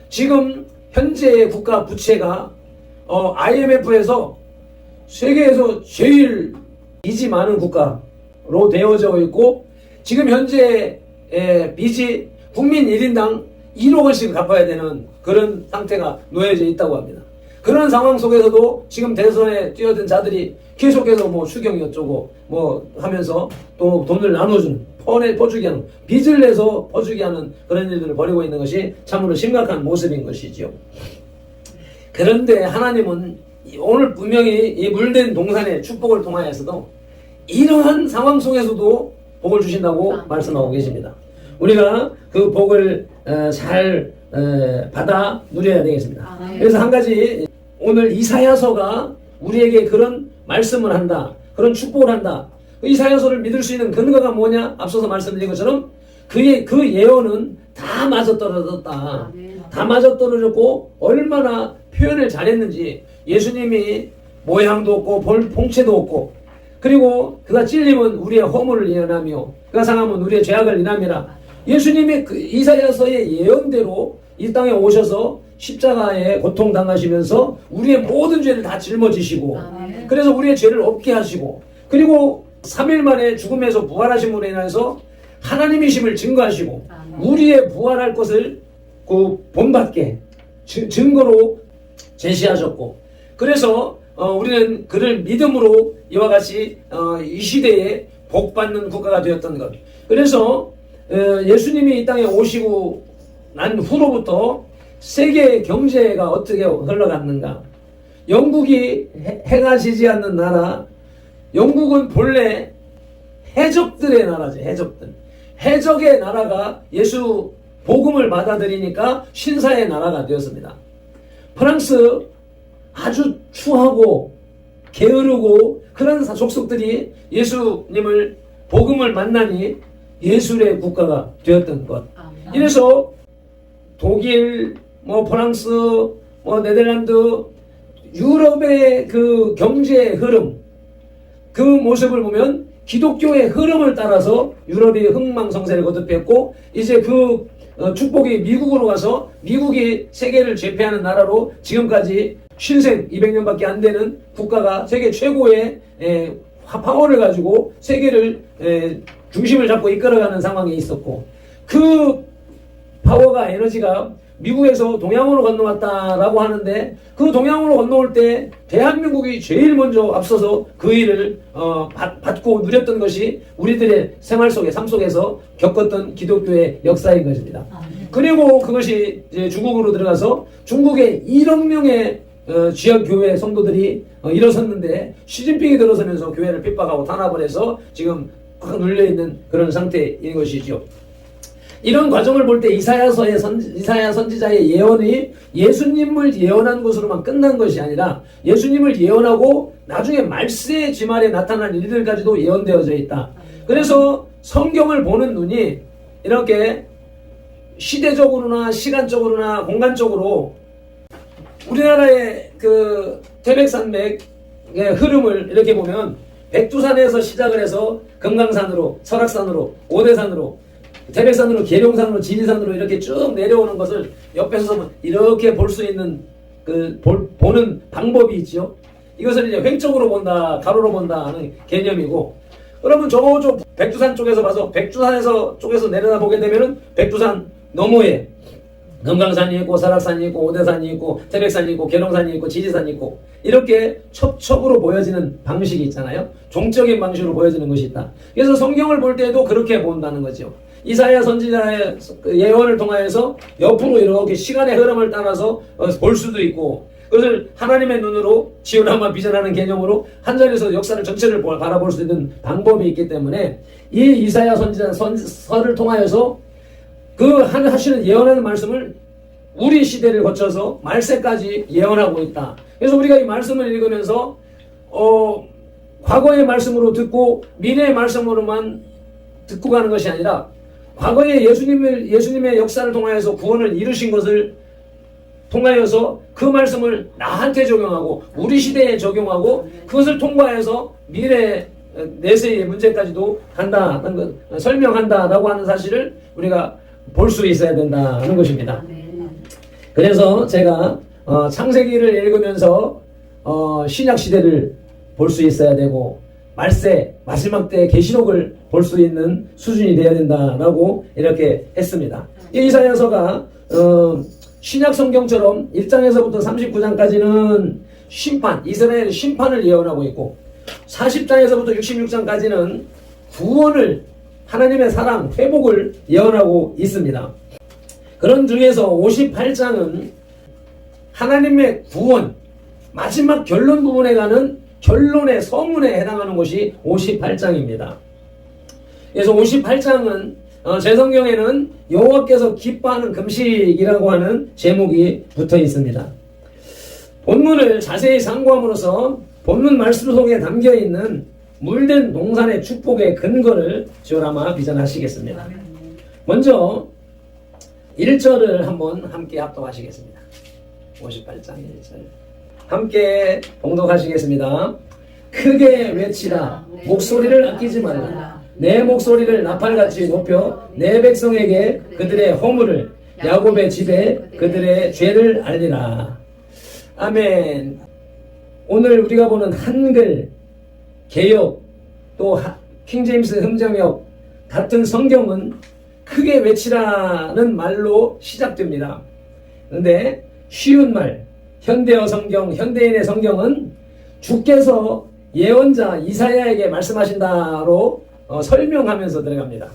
지금 현재의 국가 부채가 IMF에서 세계에서 제일 빚이 많은 국가로 되어져 있고, 지금 현재 빚이 국민 1인당 1억 원씩 갚아야 되는 그런 상태가 놓여져 있다고 합니다. 그런 상황 속에서도 지금 대선에 뛰어든 자들이 계속해서 뭐 추경이 어쩌고 뭐 하면서 또 돈을 나눠주는, 퍼주기 하는, 빚을 내서 퍼주기 하는 그런 일들을 벌이고 있는 것이 참으로 심각한 모습인 것이지요. 그런데 하나님은 오늘 분명히 이 물된 동산의 축복을 통하여서도 이러한 상황 속에서도 복을 주신다고 말씀하고 계십니다. 우리가 그 복을 잘 받아 누려야 되겠습니다. 그래서 한 가지, 오늘 이사야서가 우리에게 그런 말씀을 한다, 그런 축복을 한다. 이사야서를 믿을 수 있는 근거가 뭐냐? 앞서서 말씀드린 것처럼 그 예언은 다 맞아떨어졌다. 다 맞아떨어졌고 얼마나 표현을 잘했는지, 예수님이 모양도 없고 봉체도 없고, 그리고 그가 찔림은 우리의 허물을 예언하며 그가 상함은 우리의 죄악을 인함이라. 예수님이 그 이사야서의 예언대로 이 땅에 오셔서 십자가에 고통당하시면서 우리의 모든 죄를 다 짊어지시고, 그래서 우리의 죄를 없게 하시고, 그리고 3일 만에 죽음에서 부활하심으로 인해서 하나님이심을 증거하시고, 우리의 부활할 것을 그 본받게 증거로 제시하셨고, 그래서 우리는 그를 믿음으로 이와 같이 이 시대에 복받는 국가가 되었던 것. 그래서 예수님이 이 땅에 오시고 난 후로부터 세계 경제가 어떻게 흘러갔는가. 영국이 해가 지지 않는 나라, 영국은 본래 해적들의 나라죠. 해적들. 해적의 나라가 예수 복음을 받아들이니까 신사의 나라가 되었습니다. 프랑스 아주 추하고 게으르고 그런 족속들이 예수님을 복음을 만나니 예술의 국가가 되었던 것. 이래서 독일, 프랑스, 네덜란드, 유럽의 그 경제의 흐름, 그 모습을 보면 기독교의 흐름을 따라서 유럽이 흥망성쇠를 거듭했고, 이제 그 축복이 미국으로 가서 미국이 세계를 제패하는 나라로 지금까지 신생 200년밖에 안 되는 국가가 세계 최고의 파워를 가지고 세계를 중심을 잡고 이끌어가는 상황에 있었고, 그 파워가 에너지가 미국에서 동양으로 건너왔다라고 하는데, 그 동양으로 건너올 때 대한민국이 제일 먼저 앞서서 그 일을 받고 누렸던 것이 우리들의 생활 속에, 삶 속에서 겪었던 기독교의 역사인 것입니다. 그리고 그것이 이제 중국으로 들어가서 중국의 1억 명의 지역교회 성도들이 일어섰는데, 시진핑이 들어서면서 교회를 핍박하고 탄압을 해서 지금 꽉 눌려있는 그런 상태인 것이죠. 이런 과정을 볼 때 이사야 선지자의 예언이 예수님을 예언한 것으로만 끝난 것이 아니라 예수님을 예언하고 나중에 말세의 지말에 나타날 일들까지도 예언되어져 있다. 그래서 성경을 보는 눈이 이렇게 시대적으로나 시간적으로나 공간적으로 우리나라의 그 태백산맥의 흐름을 이렇게 보면 백두산에서 시작을 해서 금강산으로, 설악산으로, 오대산으로, 태백산으로, 계룡산으로, 지리산으로 이렇게 쭉 내려오는 것을 옆에서 이렇게 볼 수 있는 보는 방법이 있죠. 이것을 이제 횡적으로 본다, 가로로 본다 하는 개념이고, 그러면 저쪽 백두산 쪽에서 봐서 쪽에서 내려다보게 되면은 백두산 너머에 금강산이 있고, 설악산이 있고, 오대산이 있고, 태백산이 있고, 계룡산이 있고, 지리산이 있고, 이렇게 첩첩으로 보여지는 방식이 있잖아요. 종적인 방식으로 보여지는 것이 있다. 그래서 성경을 볼 때도 그렇게 본다는 거죠. 이사야 선지자의 예언을 통하여서 옆으로 이렇게 시간의 흐름을 따라서 볼 수도 있고, 그것을 하나님의 눈으로 지오라마 비전하는 개념으로 한 자리에서 역사를 전체를 바라볼 수 있는 방법이 있기 때문에, 이 이사야 선지자 설을 통하여서 그 하시는 예언하는 말씀을 우리 시대를 거쳐서 말세까지 예언하고 있다. 그래서 우리가 이 말씀을 읽으면서 과거의 말씀으로 듣고 미래의 말씀으로만 듣고 가는 것이 아니라, 과거에 예수님의 역사를 통하여서 구원을 이루신 것을 통하여서 그 말씀을 나한테 적용하고 우리 시대에 적용하고 그것을 통과해서 미래 내세의 문제까지도 간다는 것, 설명한다라고 하는 사실을 우리가 볼 수 있어야 된다는 것입니다. 그래서 제가 창세기를 읽으면서 신약 시대를 볼 수 있어야 되고, 말세 마지막 때 계시록을 볼 수 있는 수준이 되어야 된다라고 이렇게 했습니다. 이사야서가 신약 성경처럼 1장에서부터 39장까지는 이스라엘의 심판을 예언하고 있고, 40장에서부터 66장까지는 구원을, 하나님의 사랑, 회복을 예언하고 있습니다. 그런 중에서 58장은 하나님의 구원, 마지막 결론 부분에 가는 결론의 서문에 해당하는 것이 58장입니다. 그래서 58장은 제 성경에는 여호와께서 기뻐하는 금식이라고 하는 제목이 붙어 있습니다. 본문을 자세히 상고함으로써 본문 말씀 속에 담겨 있는 물된 동산의 축복의 근거를 지오라마 비전하시겠습니다. 먼저 1절을 한번 함께 합독하시겠습니다. 58장 1절 함께 봉독하시겠습니다. 크게 외치라, 목소리를 아끼지 말라. 내 목소리를 나팔같이 높여 내 백성에게 그들의 허물을, 야곱의 집에 그들의 죄를 알리라. 아멘. 오늘 우리가 보는 한글, 개역, 또 킹제임스 흠정역 같은 성경은 크게 외치라는 말로 시작됩니다. 그런데 쉬운 말, 현대어 성경, 현대인의 성경은 주께서 예언자 이사야에게 말씀하신다로 설명하면서 들어갑니다.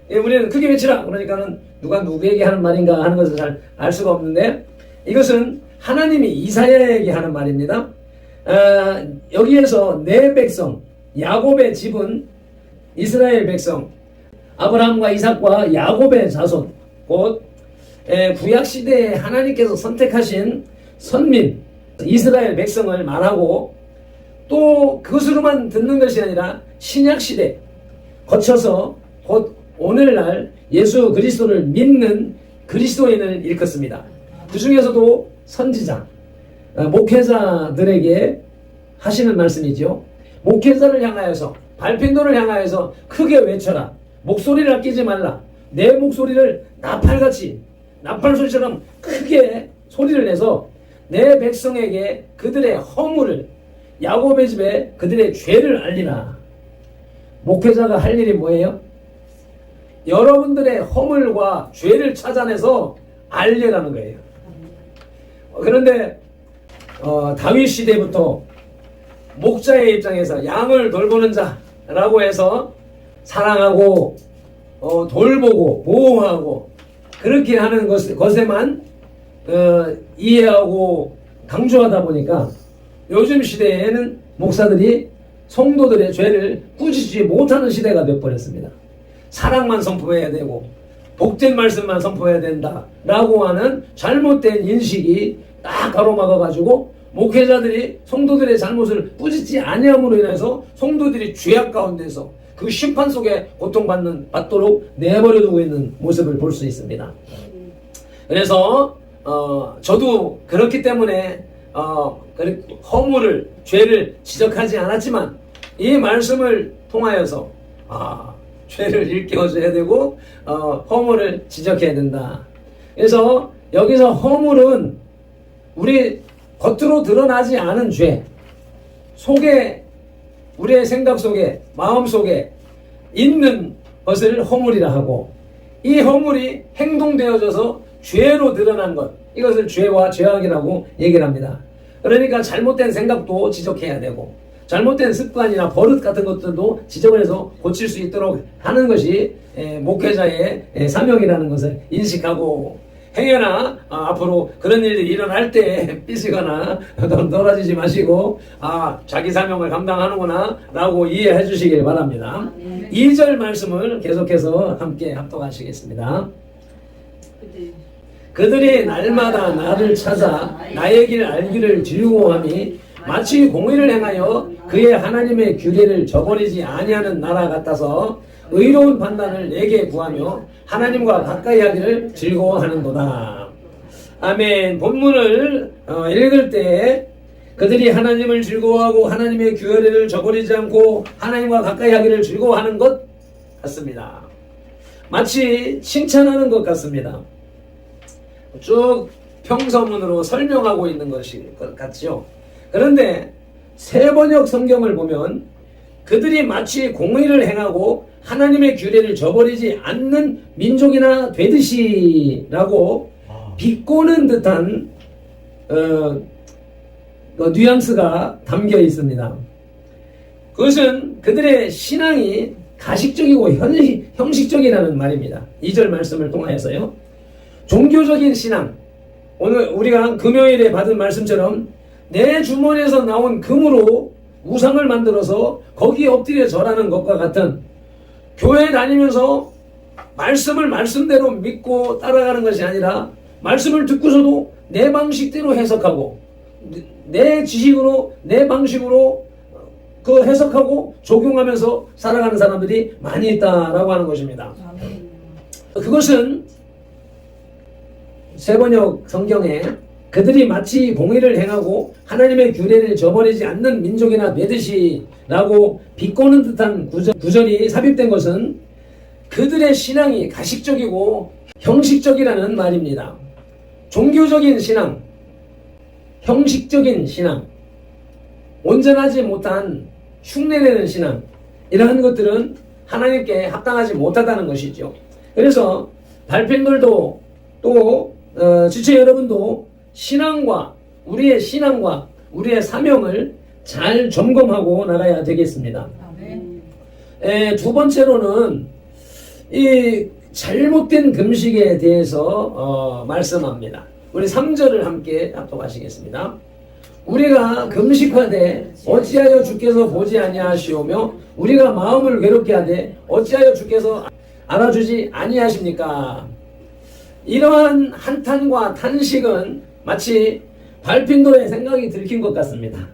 우리는 크게 외치라 그러니까는 누가 누구에게 하는 말인가 하는 것을 잘 알 수가 없는데, 이것은 하나님이 이사야에게 하는 말입니다. 여기에서 내 백성, 야곱의 집은 이스라엘 백성, 아브라함과 이삭과 야곱의 자손, 곧 구약시대에 하나님께서 선택하신 선민 이스라엘 백성을 말하고, 또 그것으로만 듣는 것이 아니라 신약시대 거쳐서 곧 오늘날 예수 그리스도를 믿는 그리스도인을 일컫습니다. 그 중에서도 선지자, 목회자들에게 하시는 말씀이죠. 목회자를 향하여서, 발핀도를 향하여서 크게 외쳐라. 목소리를 아끼지 말라. 내 목소리를 나팔같이, 나팔소리처럼 크게 소리를 내서 내 백성에게 그들의 허물을, 야곱의 집에 그들의 죄를 알리라. 목회자가 할 일이 뭐예요? 여러분들의 허물과 죄를 찾아내서 알리라는 거예요. 그런데 다윗 시대부터 목자의 입장에서 양을 돌보는 자라고 해서 사랑하고 돌보고 보호하고 그렇게 하는 것에만 이해하고 강조하다 보니까 요즘 시대에는 목사들이 성도들의 죄를 꾸짖지 못하는 시대가 되어버렸습니다. 사랑만 선포해야 되고 복된 말씀만 선포해야 된다라고 하는 잘못된 인식이 딱 가로막아가지고 목회자들이 성도들의 잘못을 꾸짖지 아니함으로 인해서 성도들이 죄악 가운데서 그 심판 속에 고통받도록 내버려두고 있는 모습을 볼 수 있습니다. 그래서 저도 그렇기 때문에 허물을, 죄를 지적하지 않았지만 이 말씀을 통하여서 죄를 일깨워줘야 되고 허물을 지적해야 된다. 그래서 여기서 허물은 우리 겉으로 드러나지 않은 죄 속에, 우리의 생각 속에, 마음 속에 있는 것을 허물이라 하고, 이 허물이 행동되어져서 죄로 드러난 것, 이것을 죄와 죄악이라고 얘기를 합니다. 그러니까 잘못된 생각도 지적해야 되고 잘못된 습관이나 버릇 같은 것들도 지적을 해서 고칠 수 있도록 하는 것이 목회자의 사명이라는 것을 인식하고, 행여나 앞으로 그런 일이 일어날 때 삐지거나 떨어지지 마시고 자기 사명을 감당하는구나 라고 이해해 주시길 바랍니다. 2절 말씀을 계속해서 함께 합독하시겠습니다. 그들이 날마다 나를 찾아 나의 길 알기를 즐거워함이 마치 공의를 행하여 그의 하나님의 규례를 저버리지 아니하는 나라 같아서 의로운 판단을 내게 구하며 하나님과 가까이 하기를 즐거워하는도다. 아멘. 본문을 읽을 때 그들이 하나님을 즐거워하고 하나님의 규례를 저버리지 않고 하나님과 가까이 하기를 즐거워하는 것 같습니다. 마치 칭찬하는 것 같습니다. 쭉 평서문으로 설명하고 있는 것이 같죠. 그런데 세번역 성경을 보면 그들이 마치 공의를 행하고 하나님의 규례를 저버리지 않는 민족이나 되듯이 라고 비꼬는 듯한 뉘앙스가 담겨 있습니다. 그것은 그들의 신앙이 가식적이고 형식적이라는 말입니다. 2절 말씀을 통하여서요. 종교적인 신앙, 오늘 우리가 금요일에 받은 말씀처럼 내 주머니에서 나온 금으로 우상을 만들어서 거기에 엎드려 절하는 것과 같은, 교회 다니면서 말씀을 말씀대로 믿고 따라가는 것이 아니라 말씀을 듣고서도 내 방식대로 해석하고 내 지식으로 내 방식으로 그 해석하고 적용하면서 살아가는 사람들이 많이 있다라고 하는 것입니다. 그것은 세번역 성경에 그들이 마치 공의를 행하고 하나님의 규례를 저버리지 않는 민족이나 되듯이라고 비꼬는 듯한 구절이 삽입된 것은 그들의 신앙이 가식적이고 형식적이라는 말입니다. 종교적인 신앙, 형식적인 신앙, 온전하지 못한 흉내내는 신앙, 이러한 것들은 하나님께 합당하지 못하다는 것이죠. 그래서 발표들도 또 지체 여러분도 신앙과 우리의 사명을 잘 점검하고 나가야 되겠습니다. 두 번째로는 이 잘못된 금식에 대해서 말씀합니다. 우리 3절을 함께 합독하시겠습니다. 우리가 금식하되 어찌하여 주께서 보지 아니하시오며 우리가 마음을 괴롭게 하되 어찌하여 주께서 알아주지 아니하십니까? 이러한 한탄과 탄식은 마치 발핀돌의 생각이 들킨 것 같습니다.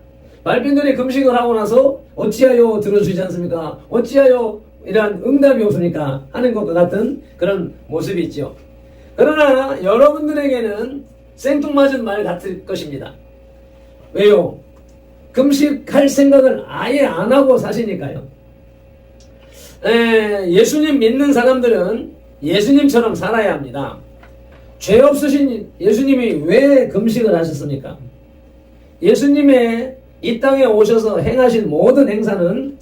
발핀돌이 금식을 하고 나서 어찌하여 들어주지 않습니까? 어찌하여 이러한 응답이 없습니까? 하는 것과 같은 그런 모습이 있죠. 그러나 여러분들에게는 생뚱맞은 말 같을 것입니다. 왜요? 금식할 생각을 아예 안 하고 사시니까요. 예수님 믿는 사람들은 예수님처럼 살아야 합니다. 죄 없으신 예수님이 왜 금식을 하셨습니까? 예수님의 이 땅에 오셔서 행하신 모든 행사는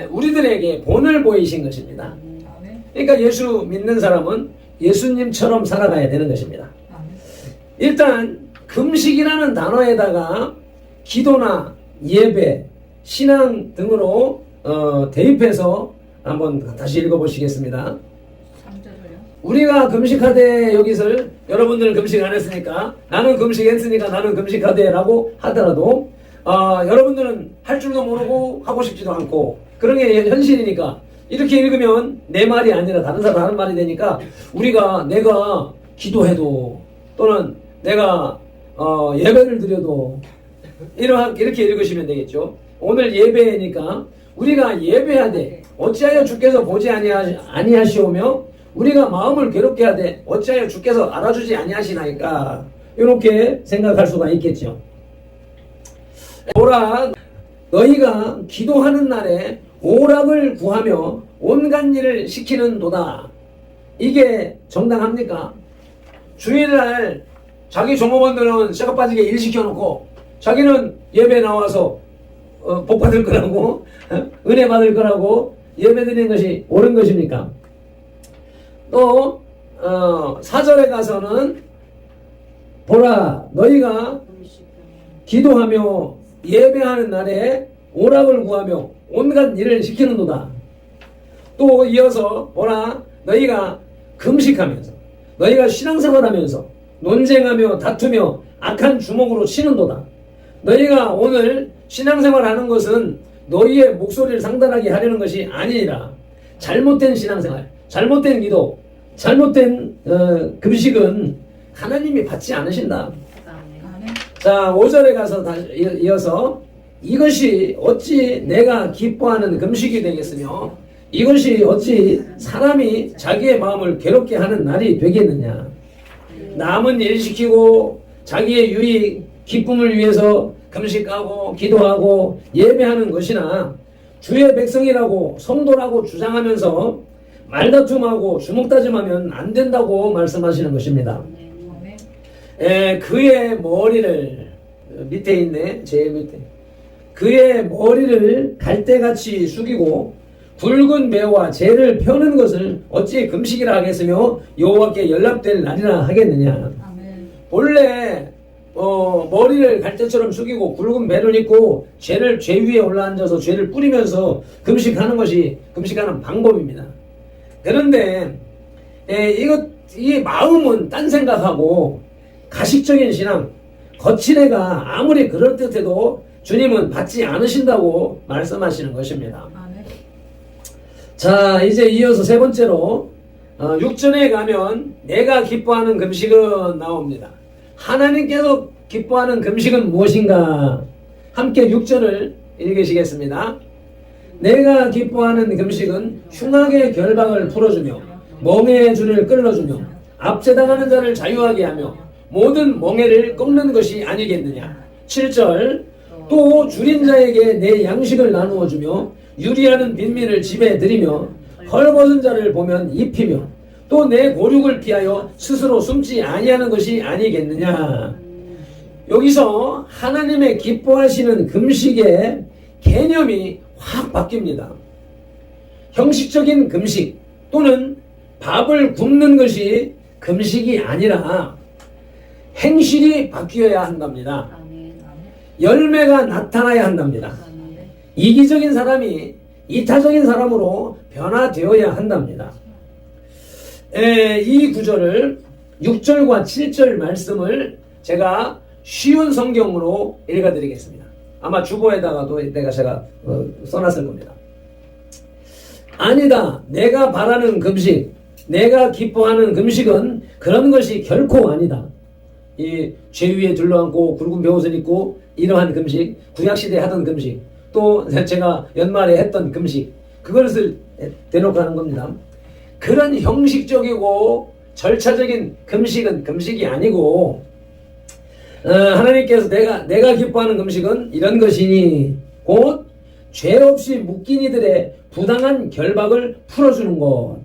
우리들에게 본을 보이신 것입니다. 그러니까 예수 믿는 사람은 예수님처럼 살아가야 되는 것입니다. 일단 금식이라는 단어에다가 기도나 예배, 신앙 등으로 대입해서 한번 다시 읽어보시겠습니다. 우리가 금식하되 여기서 여러분들은 금식 안 했으니까 나는 금식했으니까 나는 금식하되 라고 하더라도 여러분들은 할 줄도 모르고 하고 싶지도 않고 그런 게 현실이니까 이렇게 읽으면 내 말이 아니라 다른 사람 하는 말이 되니까 내가 기도해도 또는 내가 예배를 드려도 이렇게 읽으시면 되겠죠. 오늘 예배니까 우리가 예배하되 어찌하여 주께서 보지 아니하시오며 우리가 마음을 괴롭게 하되 어찌하여 주께서 알아주지 아니하시나이까 이렇게 생각할 수가 있겠죠. 보라 너희가 기도하는 날에 오락을 구하며 온갖 일을 시키는도다. 이게 정당합니까? 주일날 자기 종업원들은 쇠가 빠지게 일 시켜놓고 자기는 예배 나와서 복 받을 거라고 은혜 받을 거라고 예배 드리는 것이 옳은 것입니까? 또 4절에 가서는 보라 너희가 기도하며 예배하는 날에 오락을 구하며 온갖 일을 시키는도다. 또 이어서 보라 너희가 금식하면서 너희가 신앙생활하면서 논쟁하며 다투며 악한 주먹으로 치는도다. 너희가 오늘 신앙생활하는 것은 너희의 목소리를 상달하게 하려는 것이 아니라 잘못된 신앙생활, 잘못된 기도, 잘못된 금식은 하나님이 받지 않으신다. 자 5절에 가서 다시 이어서 이것이 어찌 내가 기뻐하는 금식이 되겠으며 이것이 어찌 사람이 자기의 마음을 괴롭게 하는 날이 되겠느냐. 남은 일 시키고 자기의 유익, 기쁨을 위해서 금식하고 기도하고 예배하는 것이나 주의 백성이라고 성도라고 주장하면서 말다툼하고 주먹다짐하면 안 된다고 말씀하시는 것입니다. 그의 머리를 밑에 있네. 제일 밑에. 그의 머리를 갈대같이 숙이고 굵은 매와 재를 펴는 것을 어찌 금식이라 하겠으며 여호와께 연락될 날이라 하겠느냐. 본래 머리를 갈대처럼 숙이고 굵은 매를 입고 죄 위에 올라앉아서 죄를 뿌리면서 금식하는 것이 금식하는 방법입니다. 그런데 이 마음은 딴 생각하고 가식적인 신앙, 거친 애가 아무리 그럴듯해도 주님은 받지 않으신다고 말씀하시는 것입니다. 자 이제 이어서 세 번째로 6절에 가면 내가 기뻐하는 금식은 나옵니다. 하나님께서 기뻐하는 금식은 무엇인가? 함께 6절을 읽으시겠습니다. 내가 기뻐하는 금식은 흉악의 결박을 풀어주며 멍에의 줄을 끌어주며 압제당하는 자를 자유하게 하며 모든 멍에를 꺾는 것이 아니겠느냐. 7절 또 줄인 자에게 내 양식을 나누어 주며 유리하는 빈민을 집에 들이며 헐벗은 자를 보면 입히며 또 내 고륙을 피하여 스스로 숨지 아니하는 것이 아니겠느냐. 여기서 하나님의 기뻐하시는 금식의 개념이 확 바뀝니다. 형식적인 금식 또는 밥을 굶는 것이 금식이 아니라 행실이 바뀌어야 한답니다. 열매가 나타나야 한답니다. 이기적인 사람이 이타적인 사람으로 변화되어야 한답니다. 이 구절을 6절과 7절 말씀을 제가 쉬운 성경으로 읽어드리겠습니다. 아마 주보에다가도 제가 써놨을 겁니다. 아니다. 내가 바라는 금식, 내가 기뻐하는 금식은 그런 것이 결코 아니다. 이 죄 위에 둘러앉고 굵은 베옷을 입고 이러한 금식, 구약시대에 하던 금식, 또 제가 연말에 했던 금식, 그것을 대놓고 하는 겁니다. 그런 형식적이고 절차적인 금식은 금식이 아니고, 하나님께서 내가 기뻐하는 금식은 이런 것이니 곧 죄 없이 묶인 이들의 부당한 결박을 풀어주는 것.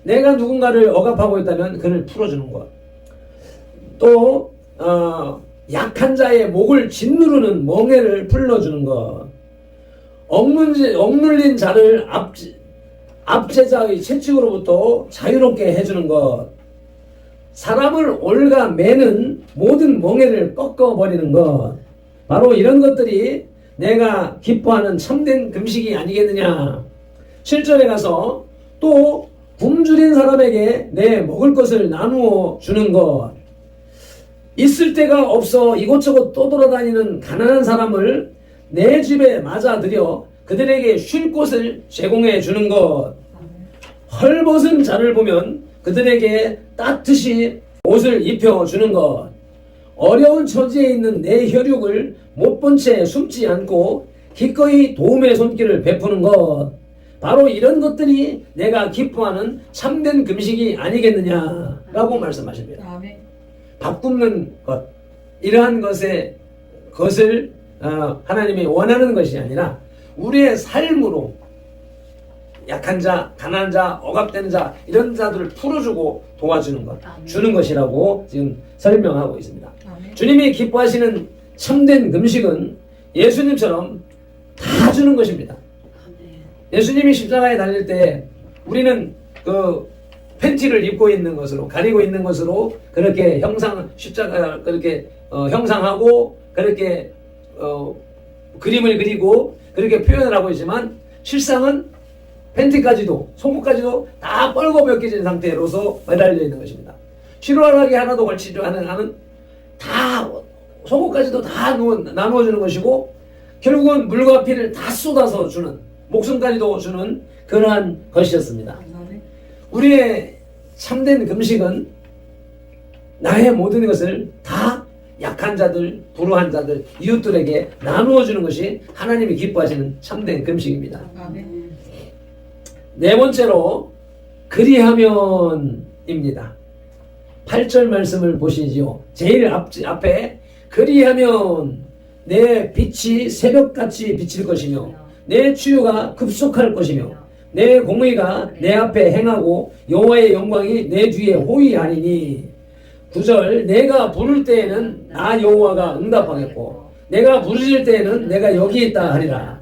내가 누군가를 억압하고 있다면 그를 풀어주는 것. 또 약한 자의 목을 짓누르는 멍에를 풀어주는 것. 억눌린 자를 압제자의 채찍으로부터 자유롭게 해주는 것. 사람을 올가매는 모든 멍에를 꺾어버리는 것. 바로 이런 것들이 내가 기뻐하는 참된 금식이 아니겠느냐. 실전에 가서 또 굶주린 사람에게 내 먹을 것을 나누어 주는 것. 있을 데가 없어 이곳저곳 떠돌아다니는 가난한 사람을 내 집에 맞아들여 그들에게 쉴 곳을 제공해 주는 것. 헐벗은 자를 보면 그들에게 따뜻이 옷을 입혀 주는 것. 어려운 처지에 있는 내 혈육을 못 본 채 숨지 않고 기꺼이 도움의 손길을 베푸는 것. 바로 이런 것들이 내가 기뻐하는 참된 금식이 아니겠느냐라고 말씀하십니다. 아멘. 밥 굶는 것, 이러한 것을 하나님이 원하는 것이 아니라 우리의 삶으로 약한 자, 가난한 자, 억압되는 자, 이런 자들을 풀어주고 도와주는 것, 주는 것이라고 지금 설명하고 있습니다. 아멘. 주님이 기뻐하시는 참된 금식은 예수님처럼 다 주는 것입니다. 예수님이 십자가에 달릴 때 우리는 그 팬티를 입고 있는 것으로, 가리고 있는 것으로 그렇게 십자가 그렇게 형상하고 그렇게 그림을 그리고 그렇게 표현을 하고 있지만, 실상은 팬티까지도 속옷까지도 다 뻘거벗겨진 상태로서 매달려 있는 것입니다. 실오하게 하나도 걸치지 않은 다 속옷까지도 다 나누어 주는 것이고, 결국은 물과 피를 다 쏟아서 주는, 목숨까지도 주는 그러한 것이었습니다. 아멘. 우리의 참된 금식은 나의 모든 것을 다 약한 자들, 불우한 자들, 이웃들에게 나누어 주는 것이 하나님이 기뻐하시는 참된 금식입니다. 아멘. 네 번째로 그리하면입니다. 8절 말씀을 보시지요. 제일 앞에 그리하면 내 빛이 새벽같이 비칠 것이며 내 치유가 급속할 것이며 내 공의가 내 앞에 행하고 여호와의 영광이 내 뒤에 호위하리니. 9절 내가 부를 때에는 나 여호와가 응답하겠고 내가 부르실 때에는 내가 여기 있다 하리라.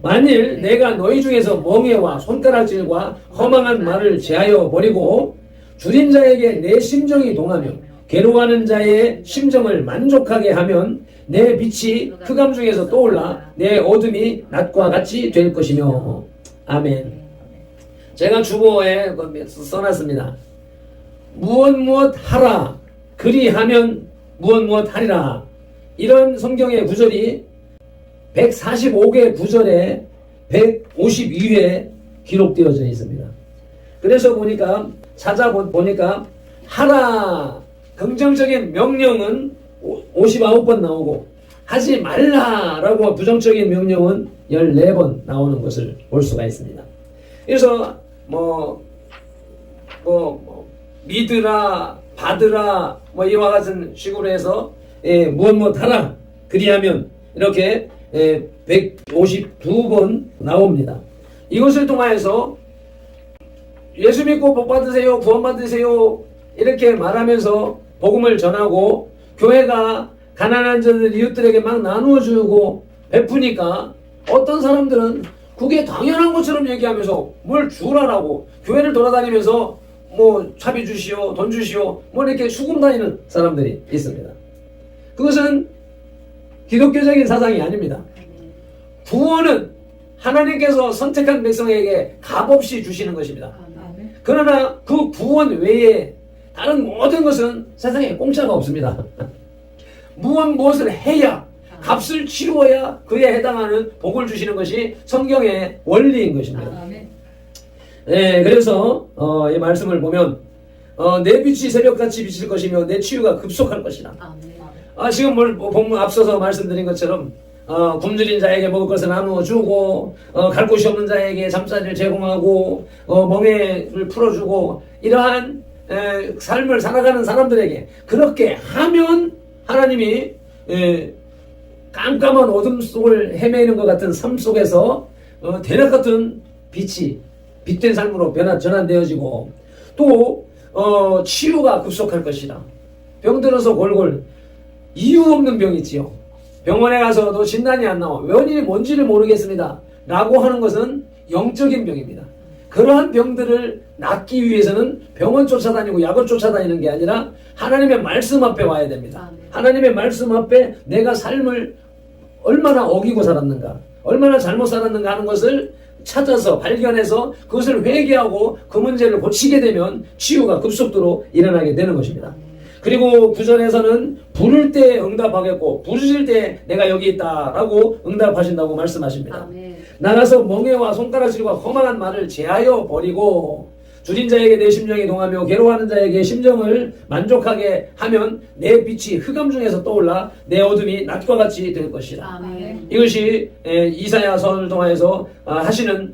만일 내가 너희 중에서 멍에와 손가락질과 허망한 말을 제하여 버리고 줄인 자에게 내 심정이 동하며 괴로워하는 자의 심정을 만족하게 하면 내 빛이 흑암 중에서 떠올라 내 어둠이 낮과 같이 될 것이며. 아멘. 제가 주보에 써놨습니다. 무엇 하라 그리하면 무엇 하리라. 이런 성경의 구절이 145개 구절에 152회 기록되어져 있습니다. 그래서 찾아보니까 하라 긍정적인 명령은 59번 나오고 하지 말라라고 부정적인 명령은 14번 나오는 것을 볼 수가 있습니다. 그래서 믿으라, 받으라 이와 같은 식으로 해서 무엇 하라 그리하면 이렇게 152번 나옵니다. 이것을 통하여서 예수 믿고 복 받으세요, 구원 받으세요 이렇게 말하면서 복음을 전하고 교회가 가난한 자들 이웃들에게 막 나누어 주고 베푸니까 어떤 사람들은 그게 당연한 것처럼 얘기하면서 뭘 주라라고 교회를 돌아다니면서 차비 주시오, 돈 주시오 이렇게 수금 다니는 사람들이 있습니다. 그것은 기독교적인 사상이 아닙니다. 구원은 하나님께서 선택한 백성에게 값없이 주시는 것입니다. 그러나 그 구원 외에 다른 모든 것은 세상에 공짜가 없습니다. 무엇을 해야, 값을 치루어야 그에 해당하는 복을 주시는 것이 성경의 원리인 것입니다. 그래서 이 말씀을 보면 내 빛이 새벽같이 비칠 것이며 내 치유가 급속할 것이라. 지금 본문 앞서서 말씀드린 것처럼 굶주린 자에게 먹을 것을 나누어 주고 갈 곳이 없는 자에게 잠자리를 제공하고 멍에를 풀어주고 이러한 삶을 살아가는 사람들에게 그렇게 하면 하나님이 깜깜한 어둠 속을 헤매는 것 같은 삶 속에서 대낮 같은 빛이 빛된 삶으로 전환되어지고 또 치유가 급속할 것이다. 병들어서 골골 이유 없는 병 있지요. 병원에 가서도 진단이 안 나와. 원인이 뭔지를 모르겠습니다 라고 하는 것은 영적인 병입니다. 그러한 병들을 낫기 위해서는 병원 쫓아다니고 약을 쫓아다니는 게 아니라 하나님의 말씀 앞에 와야 됩니다. 하나님의 말씀 앞에 내가 삶을 얼마나 어기고 살았는가, 얼마나 잘못 살았는가 하는 것을 찾아서 발견해서 그것을 회개하고 그 문제를 고치게 되면 치유가 급속도로 일어나게 되는 것입니다. 그리고 구절에서는 부를 때 응답하겠고 부르실 때 내가 여기 있다라고 응답하신다고 말씀하십니다. 나가서 멍에와 손가락질과 험한 말을 제하여 버리고 줄인 자에게 내 심령이 동하며 괴로워하는 자에게 심정을 만족하게 하면 내 빛이 흑암 중에서 떠올라 내 어둠이 낮과 같이 될 것이다. 이것이 이사야서를 통하여서 하시는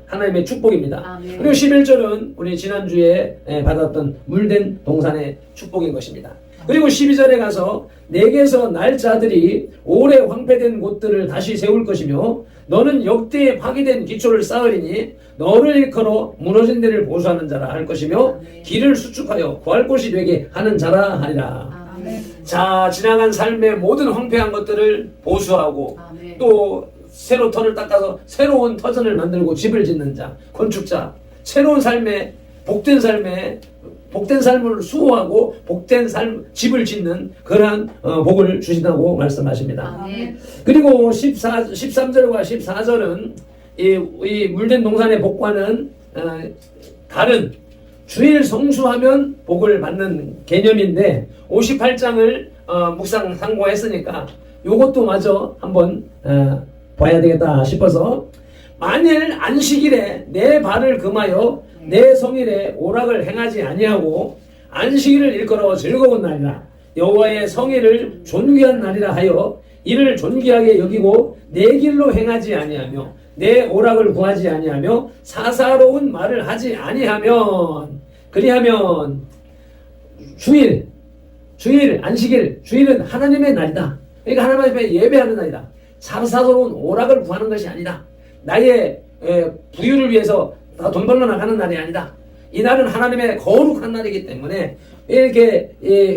하나님의 축복입니다. 그리고 11절은 우리 지난주에 받았던 물된 동산의 축복인 것입니다. 그리고 12절에 가서 내게서 날 자들이 오래 황폐된 곳들을 다시 세울 것이며 너는 역대에 파괴된 기초를 쌓으리니 너를 일컬어 무너진 데를 보수하는 자라 할 것이며 길을 수축하여 구할 곳이 되게 하는 자라 하리라. 자, 지나간 삶의 모든 황폐한 것들을 보수하고 또 새로 터를 닦아서 새로운 터전을 만들고 집을 짓는 자, 건축자, 새로운 삶에 복된 삶을 수호하고 복된 집을 짓는 그러한 복을 주신다고 말씀하십니다. 그리고 13절과 14절은 이 물된 동산의 복과는 다른 주일 성수하면 복을 받는 개념인데 58장을 묵상 상고했으니까 요것도 마저 한번 봐야 되겠다 싶어서 만일 안식일에 내 발을 금하여 내 성일에 오락을 행하지 아니하고 안식일을 일컬어 즐거운 날이라 여호와의 성일을 존귀한 날이라 하여 이를 존귀하게 여기고 내 길로 행하지 아니하며 내 오락을 구하지 아니하며 사사로운 말을 하지 아니하면 그리하면 주일 안식일 주일은 하나님의 날이다. 그러니까 하나님 앞에 예배하는 날이다. 사사로운 오락을 구하는 것이 아니다. 나의 부유를 위해서 돈 벌러 나가는 날이 아니다. 이 날은 하나님의 거룩한 날이기 때문에 이렇게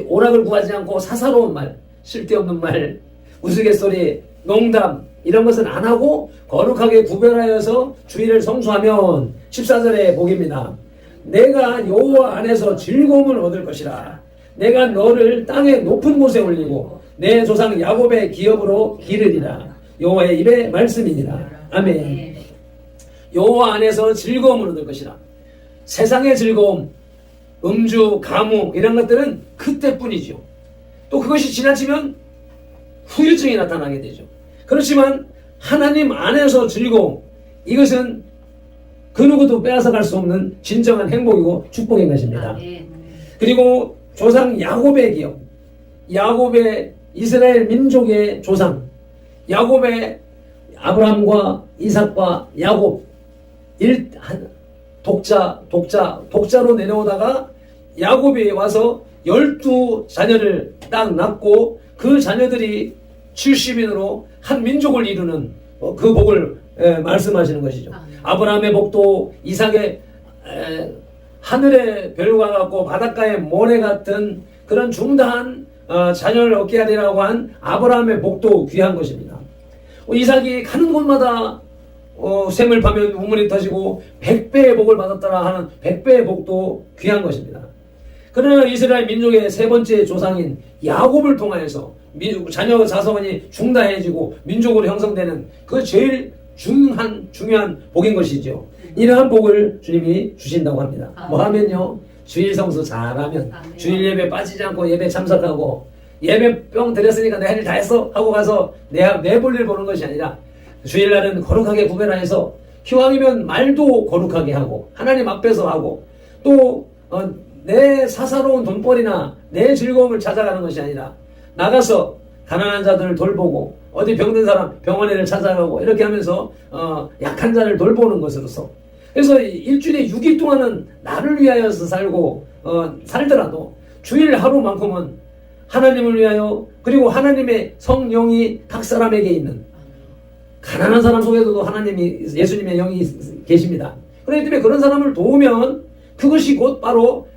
오락을 구하지 않고 사사로운 말, 쓸데없는 말, 우스갯소리, 농담 이런 것은 안 하고 거룩하게 구별하여서 주일을 성수하면 14절의 복입니다. 내가 여호와 안에서 즐거움을 얻을 것이라. 내가 너를 땅의 높은 곳에 올리고 내 조상 야곱의 기업으로 기르리라. 여호와의 입의 말씀이니라. 아멘. 여호와 안에서 즐거움을 얻을 것이라. 세상의 즐거움, 음주, 가무 이런 것들은 그때뿐이죠. 또 그것이 지나치면 후유증이 나타나게 되죠. 그렇지만 하나님 안에서 즐거움, 이것은 그 누구도 빼앗아갈 수 없는 진정한 행복이고 축복인 것입니다. 그리고 조상 야곱의 기업, 야곱의 이스라엘 민족의 조상, 야곱의 아브라함과 이삭과 야곱 독자로 내려오다가 야곱이 와서 12자녀를 딱 낳고 그 자녀들이 70인으로 한 민족을 이루는 그 복을 말씀하시는 것이죠. 아브라함의 복도 이삭의 하늘의 별과 같고 바닷가의 모래 같은 그런 중다한 자녀를 얻게 하리라고 한 아브라함의 복도 귀한 것입니다. 이삭이 가는 곳마다 샘을 파면 우물이 터지고 100배의 복을 받았더라 하는 100배의 복도 귀한 것입니다. 그러나 이스라엘 민족의 세 번째 조상인 야곱을 통하여서 자녀 자손이 중다해지고 민족으로 형성되는 그 제일 중요한 복인 것이죠. 이러한 복을 주님이 주신다고 합니다. 뭐 하면요? 주일 성수 잘하면, 주일 예배 빠지지 않고 예배 참석하고, 예배병 드렸으니까 내 할 일 다 했어? 하고 가서 내 볼일 보는 것이 아니라 주일날은 거룩하게 구별하여서 기왕이면 말도 거룩하게 하고 하나님 앞에서 하고 또 내 사사로운 돈벌이나 내 즐거움을 찾아가는 것이 아니라 나가서 가난한 자들을 돌보고 어디 병든 사람 병원에를 찾아가고 이렇게 하면서 약한 자를 돌보는 것으로서 그래서 일주일에 6일 동안은 나를 위하여서 살고 살더라도 주일 하루만큼은 하나님을 위하여 그리고 하나님의 성령이 각 사람에게 있는 가난한 사람 속에서도 하나님이 예수님의 영이 계십니다. 그렇기 때문에 그런 사람을 도우면 그것이 곧 바로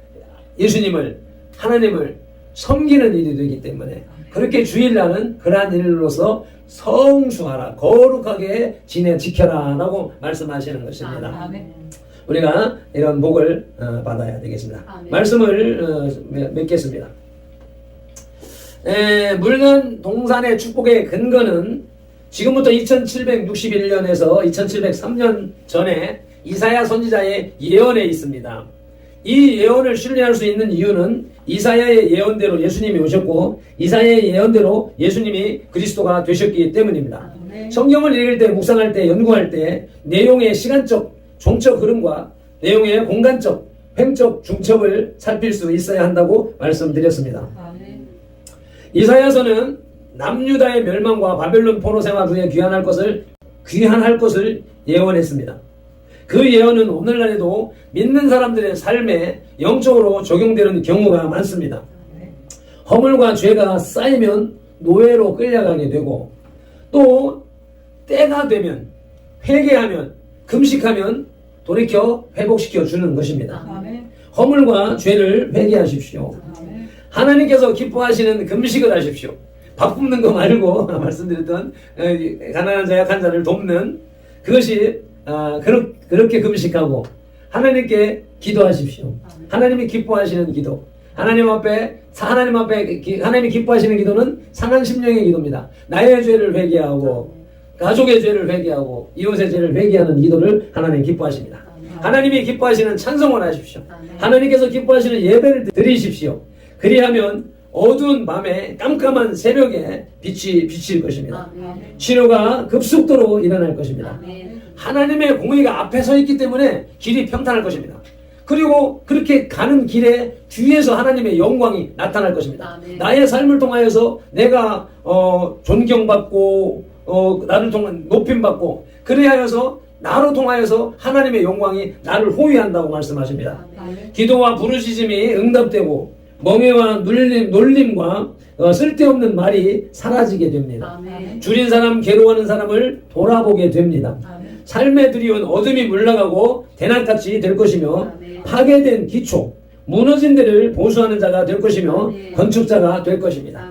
예수님을 하나님을 섬기는 일이 되기 때문에 그렇게 주일날은 그러한 일로서 성수하라 거룩하게 지켜라 라고 말씀하시는 것입니다. 우리가 이런 복을 받아야 되겠습니다. 말씀을 맺겠습니다. 물든 동산의 축복의 근거는 지금부터 2761년에서 2703년 전에 이사야 선지자의 예언에 있습니다. 이 예언을 신뢰할 수 있는 이유는 이사야의 예언대로 예수님이 오셨고 이사야의 예언대로 예수님이 그리스도가 되셨기 때문입니다. 성경을 읽을 때 묵상할 때 연구할 때 내용의 시간적 종적 흐름과 내용의 공간적 횡적 중첩을 살필 수 있어야 한다고 말씀드렸습니다. 이사야서는 남유다의 멸망과 바벨론 포로 생활 후에 귀환할 것을 예언했습니다. 그 예언은 오늘날에도 믿는 사람들의 삶에 영적으로 적용되는 경우가 많습니다. 허물과 죄가 쌓이면 노예로 끌려가게 되고 또 때가 되면 회개하면 금식하면 돌이켜 회복시켜 주는 것입니다. 허물과 죄를 회개하십시오. 하나님께서 기뻐하시는 금식을 하십시오. 밥 굶는 거 말고 말씀드렸던 가난한 자 약한 자를 돕는 그것이 그렇게 금식하고 하나님께 기도하십시오. 하나님이 기뻐하시는 기도. 하나님이 기뻐하시는 기도는 상한 심령의 기도입니다. 나의 죄를 회개하고 가족의 죄를 회개하고 이웃의 죄를 회개하는 기도를 하나님 기뻐하십니다. 하나님이 기뻐하시는 찬송을 하십시오. 하나님께서 기뻐하시는 예배를 드리십시오. 그리하면 어두운 밤에 깜깜한 새벽에 빛이 비칠 것입니다. 치료가 급속도로 일어날 것입니다. 하나님의 공의가 앞에 서 있기 때문에 길이 평탄할 것입니다. 그리고 그렇게 가는 길에 뒤에서 하나님의 영광이 나타날 것입니다. 나의 삶을 통하여서 내가 존경받고 나를 통한 높임받고 그래야여서 나로 통하여서 하나님의 영광이 나를 호위한다고 말씀하십니다. 기도와 부르짖음이 응답되고 멍해와 놀림과 쓸데없는 말이 사라지게 됩니다. 줄인 사람 괴로워하는 사람을 돌아보게 됩니다. 삶에 들이온 어둠이 물러가고 대낮같이 될 것이며 파괴된 기초 무너진 데를 보수하는 자가 될 것이며 건축자가 될 것입니다.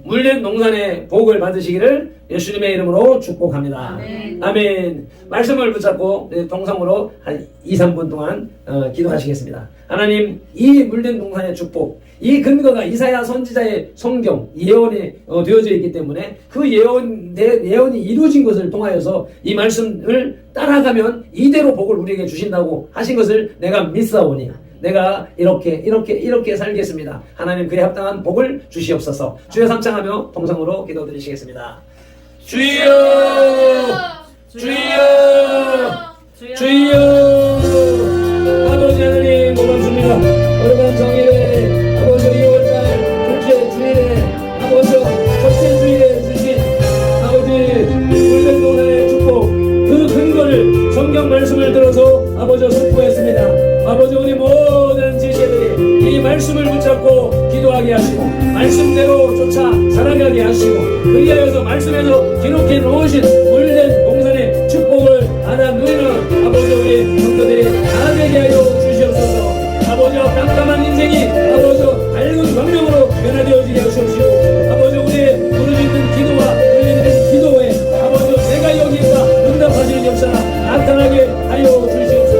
물된 농산의 복을 받으시기를 예수님의 이름으로 축복합니다. 아멘. 말씀을 붙잡고 동성으로 한 2-3분 동안 기도하시겠습니다. 하나님, 이 물된 동산의 축복, 이 근거가 이사야 선지자의 성경 예언에 되어져 있기 때문에 그 예언이 이루어진 것을 통하여서 이 말씀을 따라가면 이대로 복을 우리에게 주신다고 하신 것을 내가 믿사오니 내가 이렇게 살겠습니다. 하나님 그에 합당한 복을 주시옵소서. 주여 삼창하며 동성으로 기도드리시겠습니다. 주여 아버지 하나님 고맙습니다. 오늘은 정일에 아버지 2월달 둘째 주일에 아버지 첫째 주일에 주신 아버지 물된 동산의 축복 그 근거를 성경 말씀을 들어서 아버지 선포했습니다. 아버지 우리 모든 지체들이 이 말씀을 붙잡고 기도하게 하시고 말씀대로 쫓아 살아가게 하시고 그리하여서 말씀에서 기록해 놓으신 물된 동산의 축복을 하나 누리는 아버지 우리 성도들이 다 되게 하여 주시옵소서. 아버지와 깜깜한 인생이 아버지 밝은 광명으로 변화되어지게 하시옵시고 아버지 우리의 부르짖는 기도와 울리는 기도에 아버지 내가 여기 있다 응답하시는 역사 나타나게 하여 주시옵소서.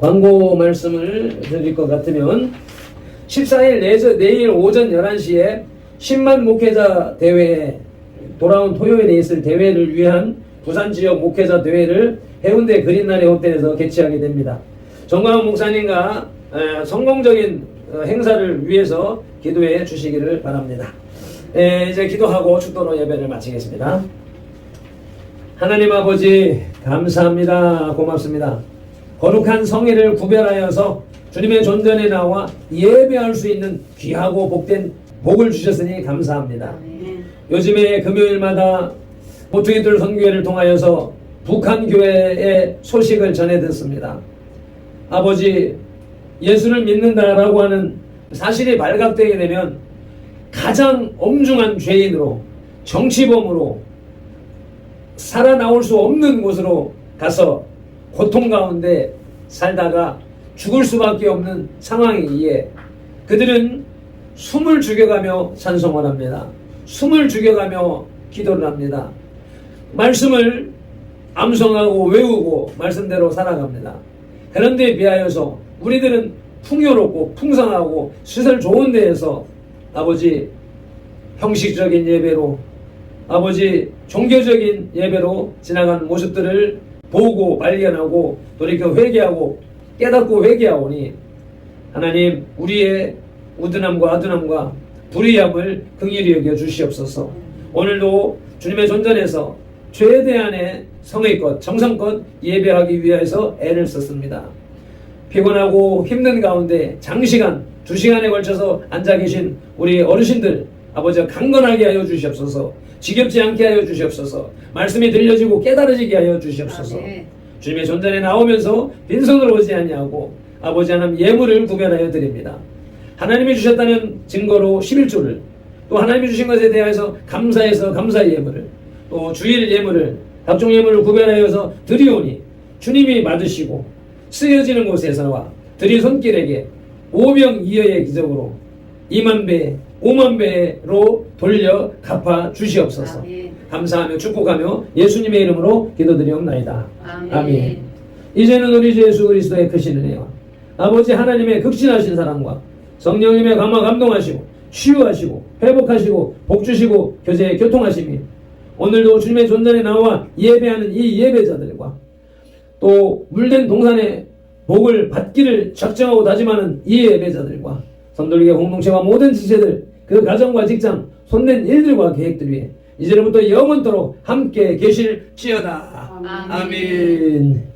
광고 말씀을 드릴 것 같으면 14일 내일 오전 11시에 10만 목회자 대회, 돌아온 토요일에 있을 대회를 위한 부산 지역 목회자 대회를 해운대 그린나래 호텔에서 개최하게 됩니다. 정광훈 목사님과 성공적인 행사를 위해서 기도해 주시기를 바랍니다. 이제 기도하고 축도로 예배를 마치겠습니다. 하나님 아버지 감사합니다. 고맙습니다. 거룩한 성일을 구별하여서 주님의 존전에 나와 예배할 수 있는 귀하고 복된 복을 주셨으니 감사합니다. 요즘에 금요일마다 보충이들 선교회를 통하여서 북한 교회의 소식을 전해 듣습니다. 아버지, 예수를 믿는다라고 하는 사실이 발각되게 되면 가장 엄중한 죄인으로, 정치범으로 살아나올 수 없는 곳으로 가서 고통 가운데 살다가 죽을 수밖에 없는 상황이기에 그들은 숨을 죽여가며 찬송을 합니다. 숨을 죽여가며 기도를 합니다. 말씀을 암송하고 외우고 말씀대로 살아갑니다. 그런데 비하여서 우리들은 풍요롭고 풍성하고 시설 좋은 데에서 아버지 형식적인 예배로, 아버지 종교적인 예배로 지나가는 모습들을 보고 발견하고 돌이켜 회개하고 깨닫고 회개하오니 하나님, 우리의 우둔함과 아둔함과 불의함을 긍휼히 여겨 주시옵소서. 오늘도 주님의 존전에서 최대한의 성의껏 정성껏 예배하기 위해서 애를 썼습니다. 피곤하고 힘든 가운데 장시간 2시간에 걸쳐서 앉아 계신 우리 어르신들 아버지 강건하게 하여 주시옵소서. 지겹지 않게 하여 주시옵소서. 말씀이 들려지고 깨달아지게 하여 주시옵소서. 주님의 존전에 나오면서 빈손으로 오지 아니하고 아버지 하나님 예물을 구별하여 드립니다. 하나님이 주셨다는 증거로 11조를, 또 하나님이 주신 것에 대하여서 감사해서 감사의 예물을, 또 주일 예물을, 각종 예물을 구별하여서 드리오니 주님이 받으시고 쓰여지는 곳에서와 드린 손길에게 오병이어의 기적으로 2만 배, 5만 배로 돌려 갚아 주시옵소서. 아멘. 감사하며 축복하며 예수님의 이름으로 기도드리옵나이다. 아멘. 아멘. 이제는 우리 주 예수 그리스도의 크신 은혜와 아버지 하나님의 극진하신 사랑과 성령님의 감화 감동하시고 치유하시고 회복하시고 복주시고 교제에 교통하심이 오늘도 주님의 존전에 나와 예배하는 이 예배자들과 또 물된 동산의 복을 받기를 작정하고 다짐하는 이 예배자들과 선돌교회 공동체와 모든 지체들, 그 가정과 직장, 손댄 일들과 계획들 위해 이제부터 영원토록 함께 계실지어다. 아멘. 아멘.